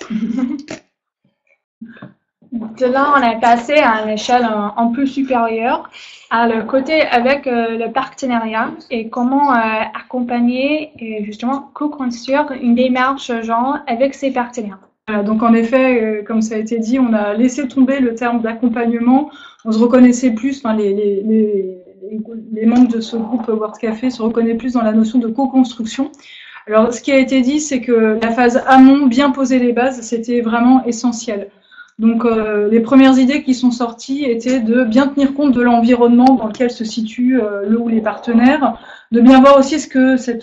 De là, on est passé à une échelle un peu supérieure, à le côté avec le partenariat et comment accompagner et justement co-construire une démarche genre avec ses partenaires. Donc en effet, comme ça a été dit, on a laissé tomber le terme d'accompagnement. On se reconnaissait plus, enfin les membres de ce groupe World Café se reconnaissent plus dans la notion de co-construction. Alors, ce qui a été dit, c'est que la phase amont, bien poser les bases, c'était vraiment essentiel. Donc, les premières idées qui sont sorties étaient de bien tenir compte de l'environnement dans lequel se situent le ou les partenaires, de bien voir aussi est-ce que ces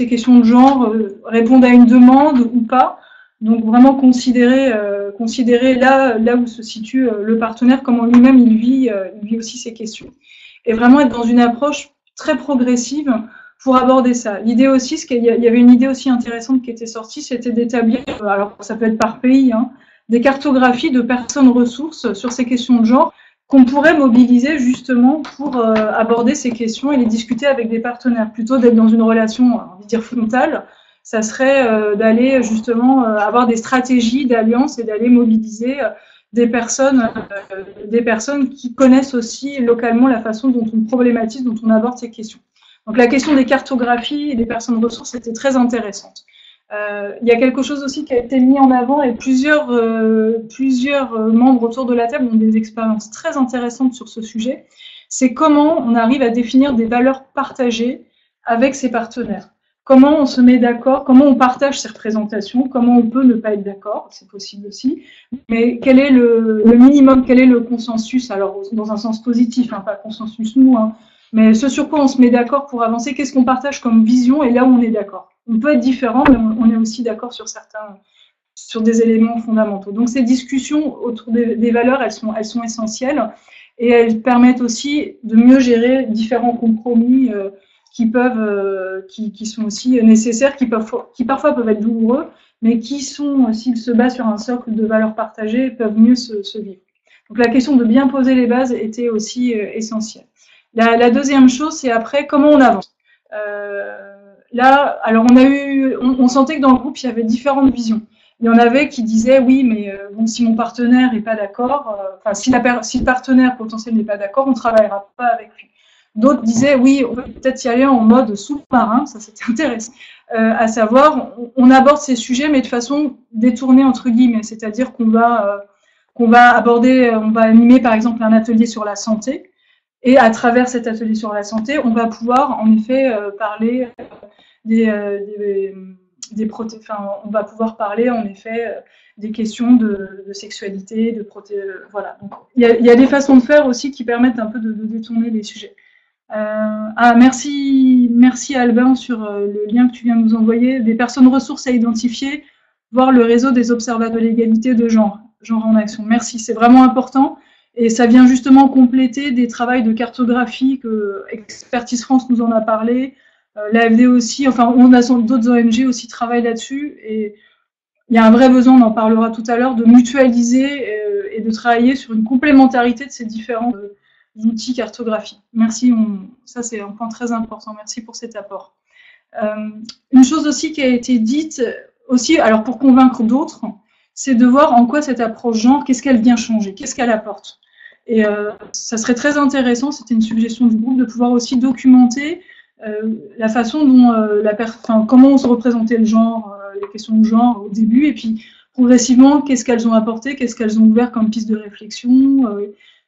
questions de genre répondent à une demande ou pas. Donc, vraiment considérer là où se situe le partenaire, comment lui-même il vit aussi ces questions. Et vraiment être dans une approche très progressive pour aborder ça. L'idée aussi, il y avait une idée aussi intéressante qui était sortie, c'était d'établir, alors ça peut être par pays, des cartographies de personnes ressources sur ces questions de genre qu'on pourrait mobiliser justement pour aborder ces questions et les discuter avec des partenaires. Plutôt d'être dans une relation, on va dire frontale, ça serait d'aller justement avoir des stratégies d'alliance et d'aller mobiliser des personnes qui connaissent aussi localement la façon dont on problématise, dont on aborde ces questions. Donc la question des cartographies et des personnes ressources était très intéressante. Il y a quelque chose aussi qui a été mis en avant et plusieurs membres autour de la table ont des expériences très intéressantes sur ce sujet. C'est comment on arrive à définir des valeurs partagées avec ses partenaires. Comment on se met d'accord, comment on partage ces représentations, comment on peut ne pas être d'accord, c'est possible aussi. Mais quel est le minimum, quel est le consensus, alors dans un sens positif, pas consensus mou, mais ce sur quoi on se met d'accord pour avancer, qu'est-ce qu'on partage comme vision et là où on est d'accord. On peut être différent, mais on est aussi d'accord sur des éléments fondamentaux. Donc ces discussions autour des valeurs, elles sont essentielles et elles permettent aussi de mieux gérer différents compromis qui sont aussi nécessaires, qui parfois peuvent être douloureux, mais qui sont, s'ils se basent sur un socle de valeurs partagées, peuvent mieux se vivre. Donc la question de bien poser les bases était aussi essentielle. La deuxième chose, c'est après comment on avance. Là, alors on sentait que dans le groupe il y avait différentes visions. Il y en avait qui disaient oui, mais bon, si mon partenaire n'est pas d'accord, si le partenaire potentiel n'est pas d'accord, on ne travaillera pas avec lui. D'autres disaient oui, on peut peut-être y aller en mode sous-marin, ça c'était intéressant, à savoir on aborde ces sujets mais de façon détournée entre guillemets, c'est-à-dire qu'on va animer par exemple un atelier sur la santé. Et à travers cet atelier sur la santé, on va pouvoir en effet parler on va pouvoir parler en effet des questions de sexualité, voilà. Donc, il y a des façons de faire aussi qui permettent un peu de détourner les sujets. Merci Albin sur le lien que tu viens de nous envoyer, des personnes ressources à identifier, voir le réseau des observateurs de l'égalité de genre en action. Merci, c'est vraiment important. Et ça vient justement compléter des travaux de cartographie que Expertise France nous en a parlé, l'AFD aussi, on a d'autres ONG aussi travaillent là-dessus. Et il y a un vrai besoin, on en parlera tout à l'heure, de mutualiser et de travailler sur une complémentarité de ces différents outils cartographiques. Merci, ça c'est un point très important. Merci pour cet apport. Une chose aussi qui a été dite, aussi, alors pour convaincre d'autres, c'est de voir en quoi cette approche genre, qu'est-ce qu'elle vient changer, qu'est-ce qu'elle apporte. Et ça serait très intéressant, c'était une suggestion du groupe, de pouvoir aussi documenter la façon dont comment on se représentait le genre, les questions de genre au début, et puis progressivement, qu'est-ce qu'elles ont apporté, qu'est-ce qu'elles ont ouvert comme piste de réflexion,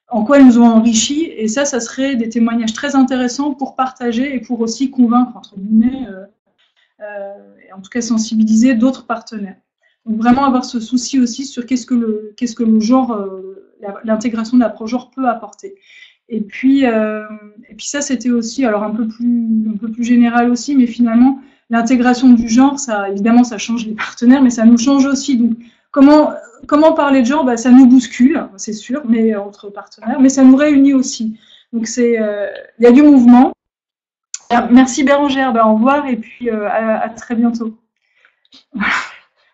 en quoi elles nous ont enrichi, et ça serait des témoignages très intéressants pour partager et pour aussi convaincre, entre guillemets, et en tout cas sensibiliser d'autres partenaires. Donc vraiment avoir ce souci aussi sur qu'est-ce que le genre, l'intégration de l'approche genre peut apporter. Et puis ça, c'était aussi, alors un peu plus général aussi, mais finalement, l'intégration du genre, ça, évidemment, ça change les partenaires, mais ça nous change aussi. Donc, comment parler de genre? Ça nous bouscule, c'est sûr, mais entre partenaires, mais ça nous réunit aussi. Donc, il y a du mouvement. Merci Bérangère, au revoir, et puis à très bientôt.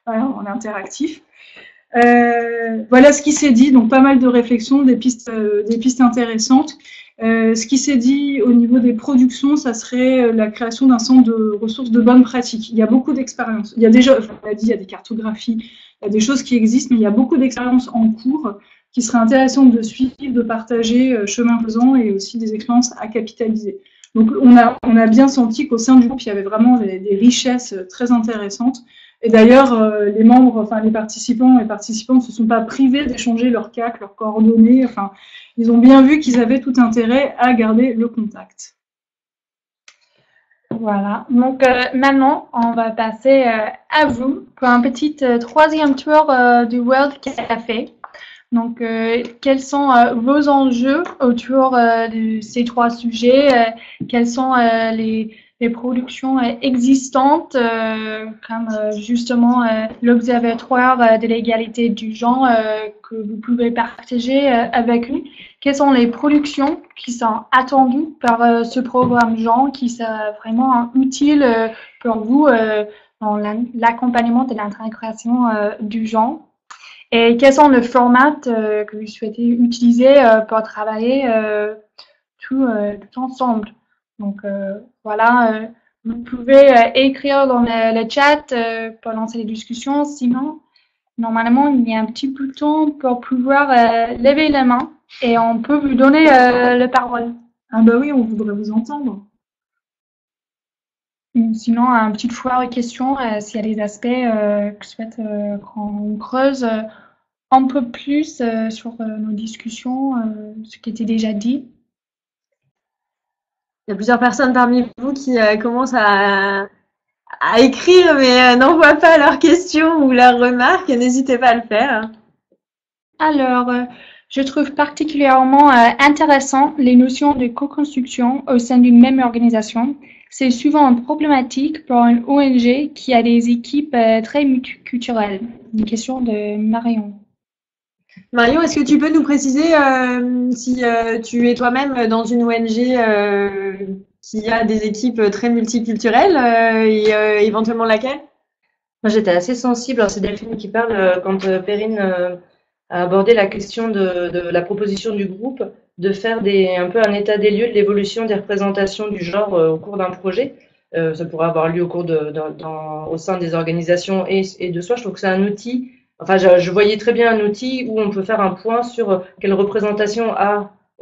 Voilà, on est interactif. Voilà ce qui s'est dit, donc pas mal de réflexions, des pistes intéressantes. Ce qui s'est dit au niveau des productions, ça serait la création d'un centre de ressources de bonnes pratiques. Il y a beaucoup d'expériences. Il y a déjà, on l'a dit, il y a des cartographies, il y a des choses qui existent, mais il y a beaucoup d'expériences en cours qui seraient intéressantes de suivre, de partager chemin faisant, et aussi des expériences à capitaliser. Donc on a bien senti qu'au sein du groupe, il y avait vraiment des richesses très intéressantes. Et d'ailleurs, les membres, enfin les participants et participantes ne se sont pas privés d'échanger leurs CAC, leurs coordonnées. Enfin, ils ont bien vu qu'ils avaient tout intérêt à garder le contact. Voilà. Donc maintenant, on va passer à vous pour un petit troisième tour du World Café. Donc, quels sont vos enjeux autour de ces trois sujets? Quelles sont les productions existantes, comme justement l'Observatoire de l'égalité du genre que vous pouvez partager avec nous? Quelles sont les productions qui sont attendues par ce programme genre, qui sont vraiment utiles pour vous dans l'accompagnement de l'intégration du genre? Et quels sont les formats que vous souhaitez utiliser pour travailler tout ensemble? Donc voilà, vous pouvez écrire dans le chat pour lancer les discussions. Sinon, normalement, il y a un petit bouton pour pouvoir lever la main et on peut vous donner la parole. Ah bah oui, on voudrait vous entendre. Sinon, un petit foire de questions, s'il y a des aspects que je souhaite qu'on creuse un peu plus sur nos discussions, ce qui était déjà dit. Il y a plusieurs personnes parmi vous qui commencent à écrire, mais n'envoient pas leurs questions ou leurs remarques. N'hésitez pas à le faire. Alors, je trouve particulièrement intéressant les notions de co-construction au sein d'une même organisation. C'est souvent problématique pour une ONG qui a des équipes très multiculturelles. Une question de Marion. Marion, est-ce que tu peux nous préciser si tu es toi-même dans une ONG qui a des équipes très multiculturelles et éventuellement laquelle? Moi, j'étais assez sensible, c'est Delphine qui parle, quand Perrine a abordé la question de la proposition du groupe de faire un peu un état des lieux de l'évolution des représentations du genre au cours d'un projet. Ça pourrait avoir lieu au sein des organisations et de soi. Je trouve que c'est un outil. Enfin, je voyais très bien un outil où on peut faire un point sur quelle représentation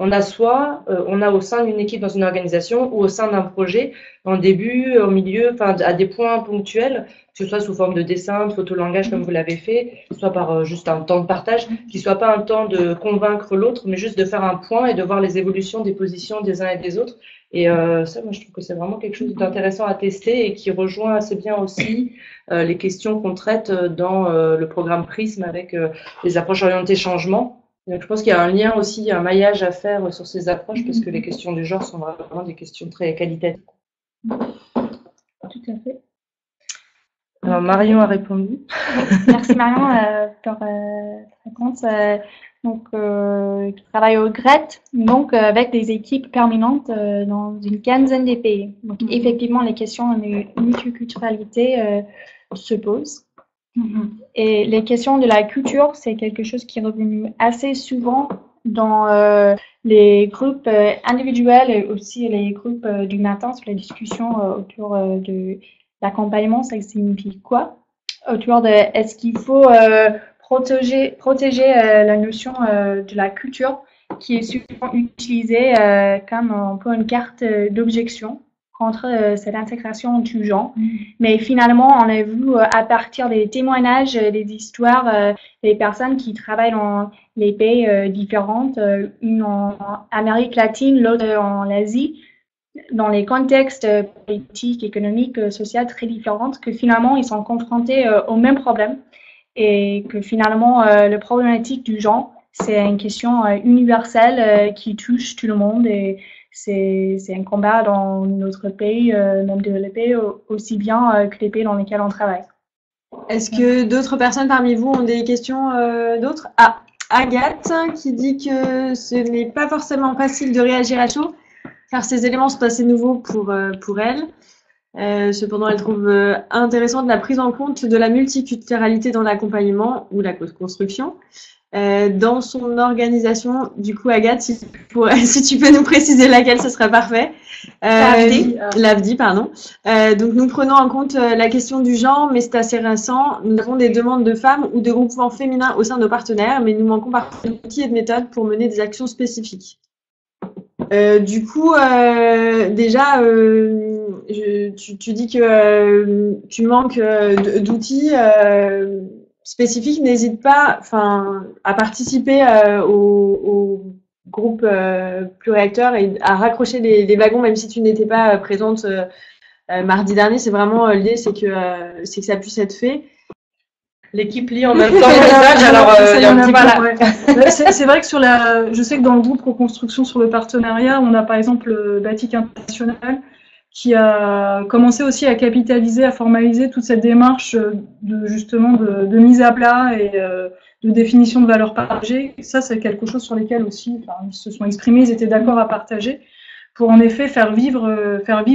on a au sein d'une équipe dans une organisation ou au sein d'un projet, en début, au milieu, enfin, à des points ponctuels, que ce soit sous forme de dessin, de photolangage comme vous l'avez fait, soit par juste un temps de partage, qui soit pas un temps de convaincre l'autre, mais juste de faire un point et de voir les évolutions des positions des uns et des autres. Et ça, moi, je trouve que c'est vraiment quelque chose d'intéressant à tester et qui rejoint assez bien aussi les questions qu'on traite dans le programme PRISM avec les approches orientées changement. Donc, je pense qu'il y a un lien aussi, un maillage à faire sur ces approches parce que les questions du genre sont vraiment des questions très qualitatives. Tout à fait. Alors, Marion a répondu. Merci Marion pour ta réponse. Donc, je travaille au GRET, donc avec des équipes permanentes dans une quinzaine de pays. Donc, effectivement, les questions de multiculturalité se posent. Et les questions de la culture, c'est quelque chose qui est revenu assez souvent dans les groupes individuels et aussi les groupes du matin sur les discussions autour de l'accompagnement. Ça signifie quoi? Autour de est-ce qu'il faut protéger la notion de la culture qui est souvent utilisée comme un peu une carte d'objection contre cette intégration du genre. Mais finalement, on a vu à partir des témoignages, des histoires, des personnes qui travaillent dans les pays différents, une en Amérique latine, l'autre en Asie, dans les contextes politiques, économiques, sociaux très différents, que finalement, ils sont confrontés aux mêmes problèmes et que finalement, la problématique du genre, c'est une question universelle qui touche tout le monde et c'est un combat dans notre pays, même développé, aussi bien que les pays dans lesquels on travaille. Est-ce que d'autres personnes parmi vous ont des questions d'autres? Ah, Agathe qui dit que ce n'est pas forcément facile de réagir à chaud, car ces éléments sont assez nouveaux pour elle. Cependant, elle trouve intéressante la prise en compte de la multiculturalité dans l'accompagnement ou la construction. Dans son organisation, du coup, Agathe, si tu peux nous préciser laquelle, ce serait parfait. L'AFDI, pardon. Donc, nous prenons en compte la question du genre, mais c'est assez récent. Nous avons des demandes de femmes ou de groupements féminins au sein de nos partenaires, mais nous manquons parfois d'outils et de méthodes pour mener des actions spécifiques. Du coup, déjà, tu dis que tu manques d'outils spécifiques. N'hésite pas, à participer au groupe pluriacteurs et à raccrocher les wagons, même si tu n'étais pas présente mardi dernier. C'est vraiment l'idée, c'est que ça puisse être fait. L'équipe lit en même temps le message, alors il y a un petit peu. C'est vrai que je sais que dans le groupe co-construction sur le partenariat, on a par exemple Batik International qui a commencé aussi à capitaliser, à formaliser toute cette démarche de mise à plat et de définition de valeurs partagées. Ça, c'est quelque chose sur lesquels aussi, ils se sont exprimés, ils étaient d'accord à partager pour en effet faire vivre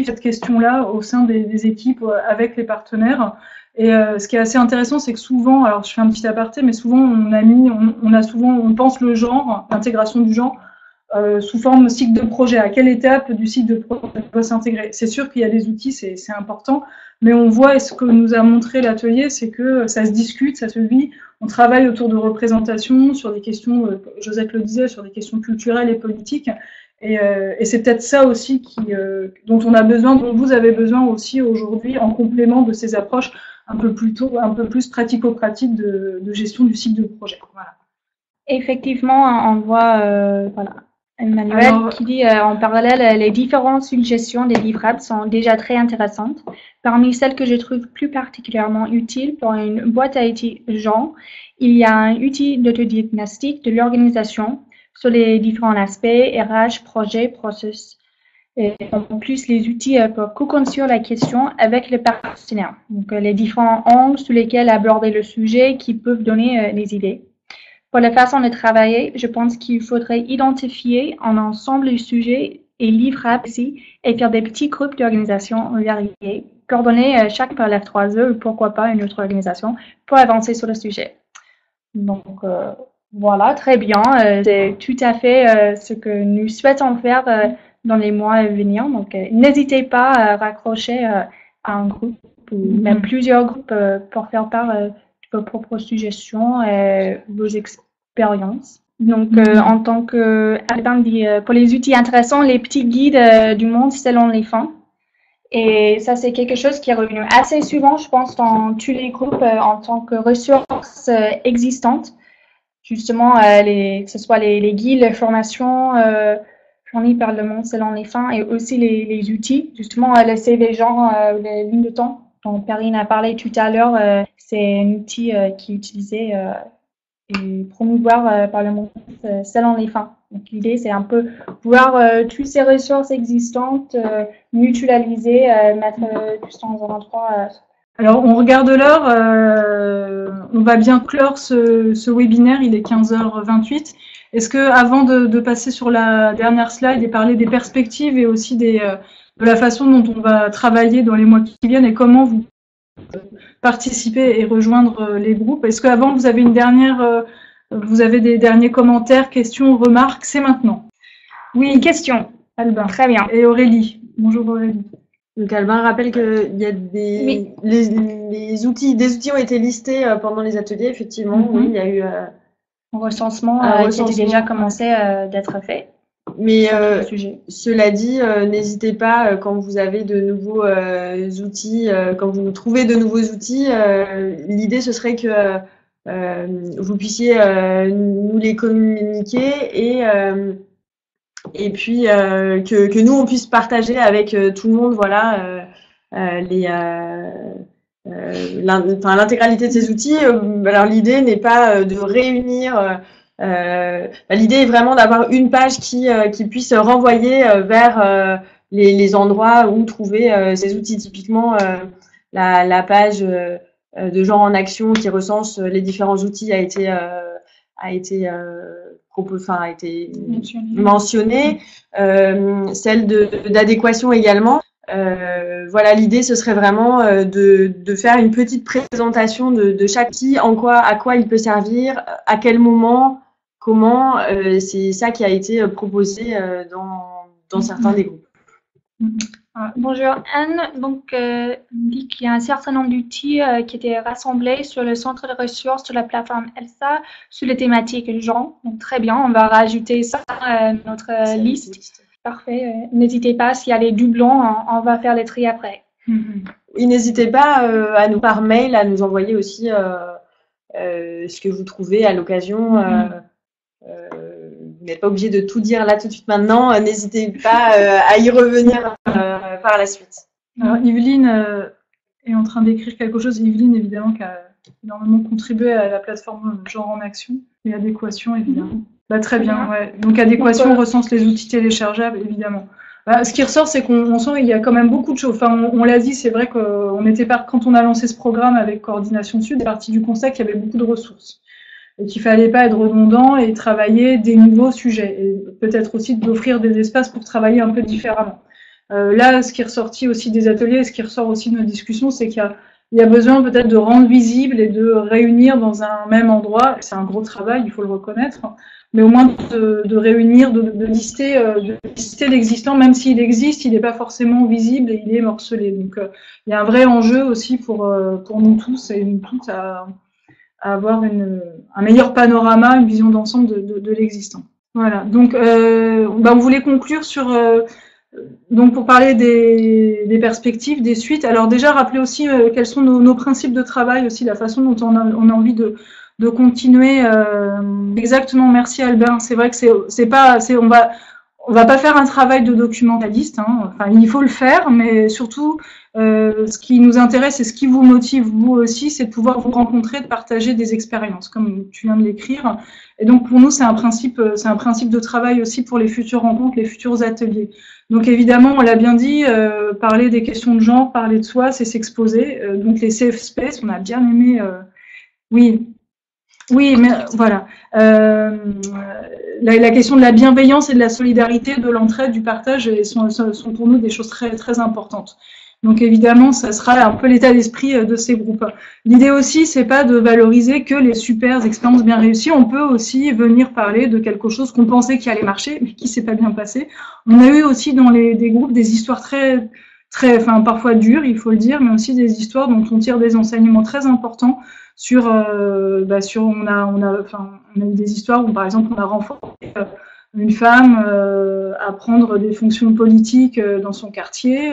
cette question-là au sein des équipes avec les partenaires. Et ce qui est assez intéressant, c'est que souvent, alors je fais un petit aparté, mais souvent on pense le genre, l'intégration du genre, sous forme de cycle de projet. À quelle étape du cycle de projet doit s'intégrer? C'est sûr qu'il y a des outils, c'est important, mais on voit, et ce que nous a montré l'atelier, c'est que ça se discute, ça se vit. On travaille autour de représentation, sur des questions, Josette le disait, sur des questions culturelles et politiques. Et c'est peut-être ça aussi dont on a besoin, dont vous avez besoin aussi aujourd'hui, en complément de ces approches un peu plus pratico-pratiques de gestion du cycle de projet. Voilà. Effectivement, on voit Emmanuel qui dit en parallèle, les différentes suggestions des livrables sont déjà très intéressantes. Parmi celles que je trouve plus particulièrement utiles pour une boîte à outils genre, il y a un outil d'autodiagnostic de l'organisation sur les différents aspects, RH, projet, processus. Et en plus, les outils pour co-construire la question avec les partenaires. Donc, les différents angles sous lesquels aborder le sujet qui peuvent donner des idées. Pour la façon de travailler, je pense qu'il faudrait identifier en ensemble les sujets et livrables ici et faire des petits groupes d'organisation variés, coordonnés chaque par l'F3E ou pourquoi pas une autre organisation pour avancer sur le sujet. Donc, voilà, très bien. C'est tout à fait ce que nous souhaitons faire dans les mois à venir. Donc, n'hésitez pas à raccrocher à un groupe ou même plusieurs groupes pour faire part de vos propres suggestions et vos expériences. Donc, en tant que Albin dit, pour les outils intéressants, les petits guides du monde selon les fins. Et ça, c'est quelque chose qui est revenu assez souvent, je pense, dans tous les groupes en tant que ressources existantes. Justement, que ce soit les guides, les formations, fournies par le monde selon les fins, et aussi les outils. Justement, le CV genre, les lignes de temps dont Perrine a parlé tout à l'heure, c'est un outil qui est utilisé et promouvoir par le monde selon les fins. Donc, l'idée, c'est un peu pouvoir toutes ces ressources existantes, mutualiser, mettre tout dans un endroit. Alors, on regarde l'heure, on va bien clore ce webinaire, il est 15h28. Est-ce que, avant de passer sur la dernière slide et parler des perspectives et aussi de la façon dont on va travailler dans les mois qui viennent et comment vous participer et rejoindre les groupes, est-ce qu'avant vous avez vous avez des derniers commentaires, questions, remarques? C'est maintenant. Oui, question. Albin. Très bien. Et Aurélie. Bonjour Aurélie. Donc Albin rappelle qu'il y a des outils ont été listés pendant les ateliers, effectivement. Oui, il y a eu un recensement qui était déjà commencé d'être fait. Mais cela dit, n'hésitez pas quand vous avez de nouveaux outils, quand vous trouvez de nouveaux outils, l'idée ce serait que vous puissiez nous les communiquer et et puis que nous on puisse partager avec tout le monde, voilà, l'intégralité de ces outils. Alors l'idée n'est pas de réunir. L'idée est vraiment d'avoir une page qui puisse renvoyer vers les endroits où trouver ces outils. Typiquement, la page de Genre en Action qui recense les différents outils a été mentionnée. Celle d'adéquation également. Voilà, l'idée ce serait vraiment de faire une petite présentation de chaque outil, à quoi il peut servir, à quel moment, comment. C'est ça qui a été proposé dans certains des groupes. Bonjour Anne, donc on dit qu'il y a un certain nombre d'outils qui étaient rassemblés sur le centre de ressources de la plateforme ELSA sur les thématiques genre. Donc très bien, on va rajouter ça à notre liste. Parfait. N'hésitez pas, s'il y a des doublons, on va faire les tri après. Et n'hésitez pas à nous par mail à nous envoyer aussi ce que vous trouvez à l'occasion. Vous n'êtes pas obligé de tout dire là tout de suite maintenant. N'hésitez pas à y revenir par la suite. Alors, Yveline est en train d'écrire quelque chose. Yveline, évidemment, qui a énormément contribué à la plateforme Genre en Action et adéquation, évidemment. Bah, très bien, ouais. Donc, adéquation recense les outils téléchargeables, évidemment. Bah, ce qui ressort, c'est qu'on sent qu'il y a quand même beaucoup de choses. Enfin, on l'a dit, c'est vrai qu'on était quand on a lancé ce programme avec Coordination Sud, on est parti du constat qu'il y avait beaucoup de ressources. Et qu'il fallait pas être redondant et travailler des nouveaux sujets. Et peut-être aussi d'offrir des espaces pour travailler un peu différemment. Là, ce qui est ressorti aussi des ateliers, et ce qui ressort aussi de nos discussions, c'est qu'il y a besoin peut-être de rendre visible et de réunir dans un même endroit. C'est un gros travail, il faut le reconnaître. Mais au moins de réunir, de lister l'existant, même s'il existe, il n'est pas forcément visible et il est morcelé. Donc, il y a un vrai enjeu aussi pour nous tous et nous toutes à avoir un meilleur panorama, une vision d'ensemble de l'existant. Voilà. Donc, on voulait conclure sur donc pour parler des perspectives, des suites. Alors déjà rappeler aussi quels sont nos principes de travail, aussi la façon dont on a envie de continuer. Exactement. Merci Albin. C'est vrai que on va pas faire un travail de documentaliste. Enfin, il faut le faire, mais surtout, ce qui nous intéresse et ce qui vous motive vous aussi, c'est de pouvoir vous rencontrer, de partager des expériences, comme tu viens de l'écrire. Et donc pour nous, c'est un principe de travail aussi pour les futures rencontres, les futurs ateliers. Donc évidemment, on l'a bien dit, parler des questions de genre, parler de soi, c'est s'exposer. Donc les safe space, on a bien aimé. Oui, mais voilà. La question de la bienveillance et de la solidarité, de l'entraide, du partage sont pour nous des choses très, très importantes. Donc évidemment, ça sera un peu l'état d'esprit de ces groupes. L'idée aussi, c'est pas de valoriser que les super expériences bien réussies. On peut aussi venir parler de quelque chose qu'on pensait qui allait marcher, mais qui s'est pas bien passé. On a eu aussi dans des groupes des histoires très, très, enfin parfois dures, il faut le dire, mais aussi des histoires dont on tire des enseignements très importants. On a eu des histoires où par exemple on a renforcé une femme à prendre des fonctions politiques dans son quartier.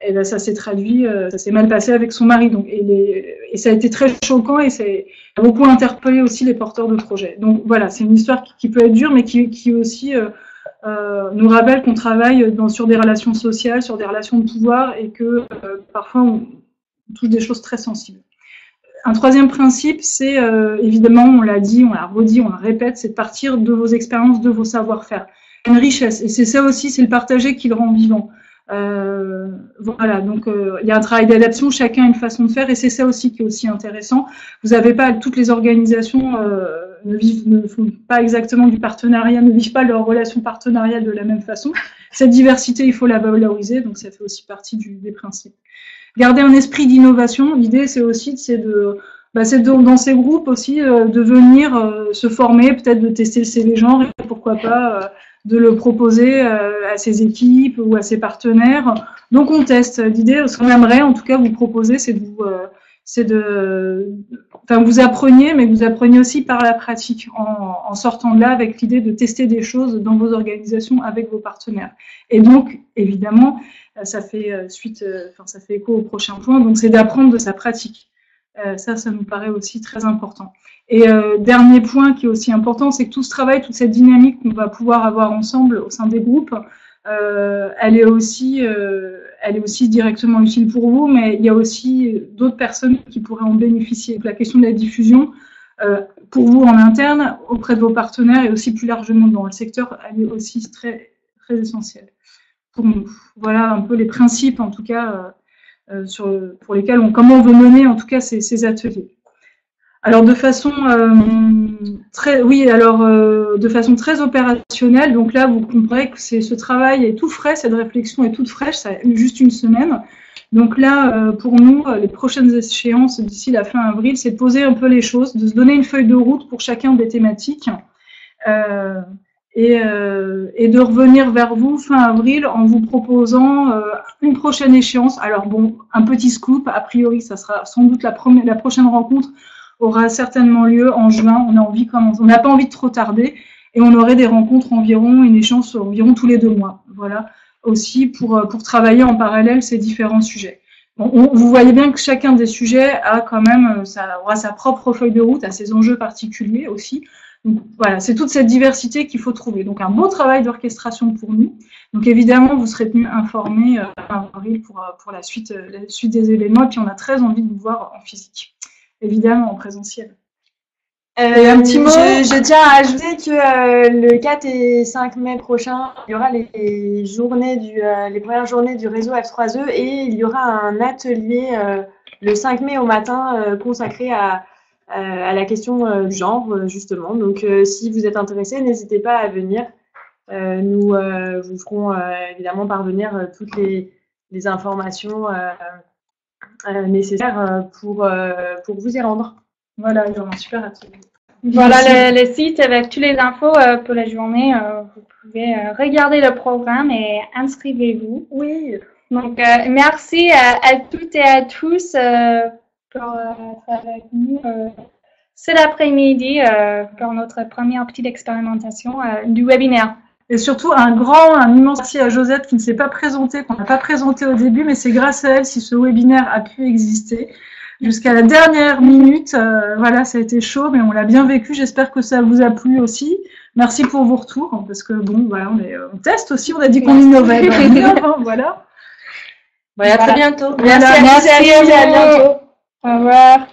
Et ben ça s'est traduit, ça s'est mal passé avec son mari. Donc, et ça a été très choquant et ça a beaucoup interpellé aussi les porteurs de projets. Donc voilà, c'est une histoire qui peut être dure, mais qui aussi nous rappelle qu'on travaille sur des relations sociales, sur des relations de pouvoir et que parfois on touche des choses très sensibles. Un troisième principe, c'est évidemment, on l'a dit, on l'a redit, on le répète, c'est de partir de vos expériences, de vos savoir-faire. Une richesse, et c'est ça aussi, c'est le partager qui le rend vivant. Voilà, donc il y a un travail d'adaptation, chacun a une façon de faire, et c'est ça aussi qui est aussi intéressant. Vous n'avez pas toutes les organisations ne font pas exactement du partenariat, ne vivent pas leur relation partenariale de la même façon. Cette diversité, il faut la valoriser, donc ça fait aussi partie des principes. Garder un esprit d'innovation. L'idée, c'est aussi dans ces groupes aussi de venir se former, peut-être de tester le CV genre, et pourquoi pas de le proposer à ses équipes ou à ses partenaires. Donc on teste. L'idée, ce qu'on aimerait en tout cas vous proposer, c'est vous appreniez, mais vous appreniez aussi par la pratique, en sortant de là avec l'idée de tester des choses dans vos organisations avec vos partenaires. Et donc, évidemment, ça fait ça fait écho au prochain point, donc c'est d'apprendre de sa pratique. Ça nous paraît aussi très important. Et dernier point qui est aussi important, c'est que tout ce travail, toute cette dynamique qu'on va pouvoir avoir ensemble au sein des groupes, elle est aussi directement utile pour vous, mais il y a aussi d'autres personnes qui pourraient en bénéficier. La question de la diffusion, pour vous en interne, auprès de vos partenaires et aussi plus largement dans le secteur, elle est aussi très, très essentielle pour nous. Voilà un peu les principes, en tout cas, pour lesquels comment on veut mener, en tout cas, ces ateliers. Alors de façon de façon très opérationnelle. Donc là, vous comprendrez que ce travail est tout frais, cette réflexion est toute fraîche, ça a juste une semaine. Donc là, pour nous, les prochaines échéances d'ici la fin avril, c'est de poser un peu les choses, de se donner une feuille de route pour chacun des thématiques et de revenir vers vous fin avril en vous proposant une prochaine échéance. Alors bon, un petit scoop, a priori, ça sera sans doute la prochaine rencontre aura certainement lieu en juin. On n'a pas envie de trop tarder et on aurait des rencontres une échéance environ tous les 2 mois. Voilà, aussi pour travailler en parallèle ces différents sujets. Bon, vous voyez bien que chacun des sujets a quand même aura sa propre feuille de route, a ses enjeux particuliers aussi. Donc voilà, c'est toute cette diversité qu'il faut trouver. Donc un beau travail d'orchestration pour nous. Donc évidemment, vous serez tenus informés en avril pour la suite des événements. Et puis on a très envie de vous voir en physique. Évidemment, en présentiel. Un petit mot. Je tiens à ajouter que le 4 et 5 mai prochain, il y aura les premières journées du réseau F3E et il y aura un atelier le 5 mai au matin consacré à la question du genre, justement. Donc, si vous êtes intéressés, n'hésitez pas à venir. Nous vous ferons évidemment parvenir toutes les informations nécessaires pour vous y rendre. Voilà, il y aura un super atelier. Voilà le site avec toutes les infos pour la journée. Vous pouvez regarder le programme et inscrivez-vous. Oui. Donc, merci à toutes et à tous pour être avec nous cet après-midi pour notre première petite expérimentation du webinaire. Et surtout, un immense merci à Josette qui ne s'est pas présentée, qu'on n'a pas présenté au début, mais c'est grâce à elle si ce webinaire a pu exister. Jusqu'à la dernière minute, voilà, ça a été chaud, mais on l'a bien vécu. J'espère que ça vous a plu aussi. Merci pour vos retours, parce que bon, voilà, on teste aussi. On a dit qu'on innovait. Voilà. À très bientôt. Merci à bientôt. Au revoir.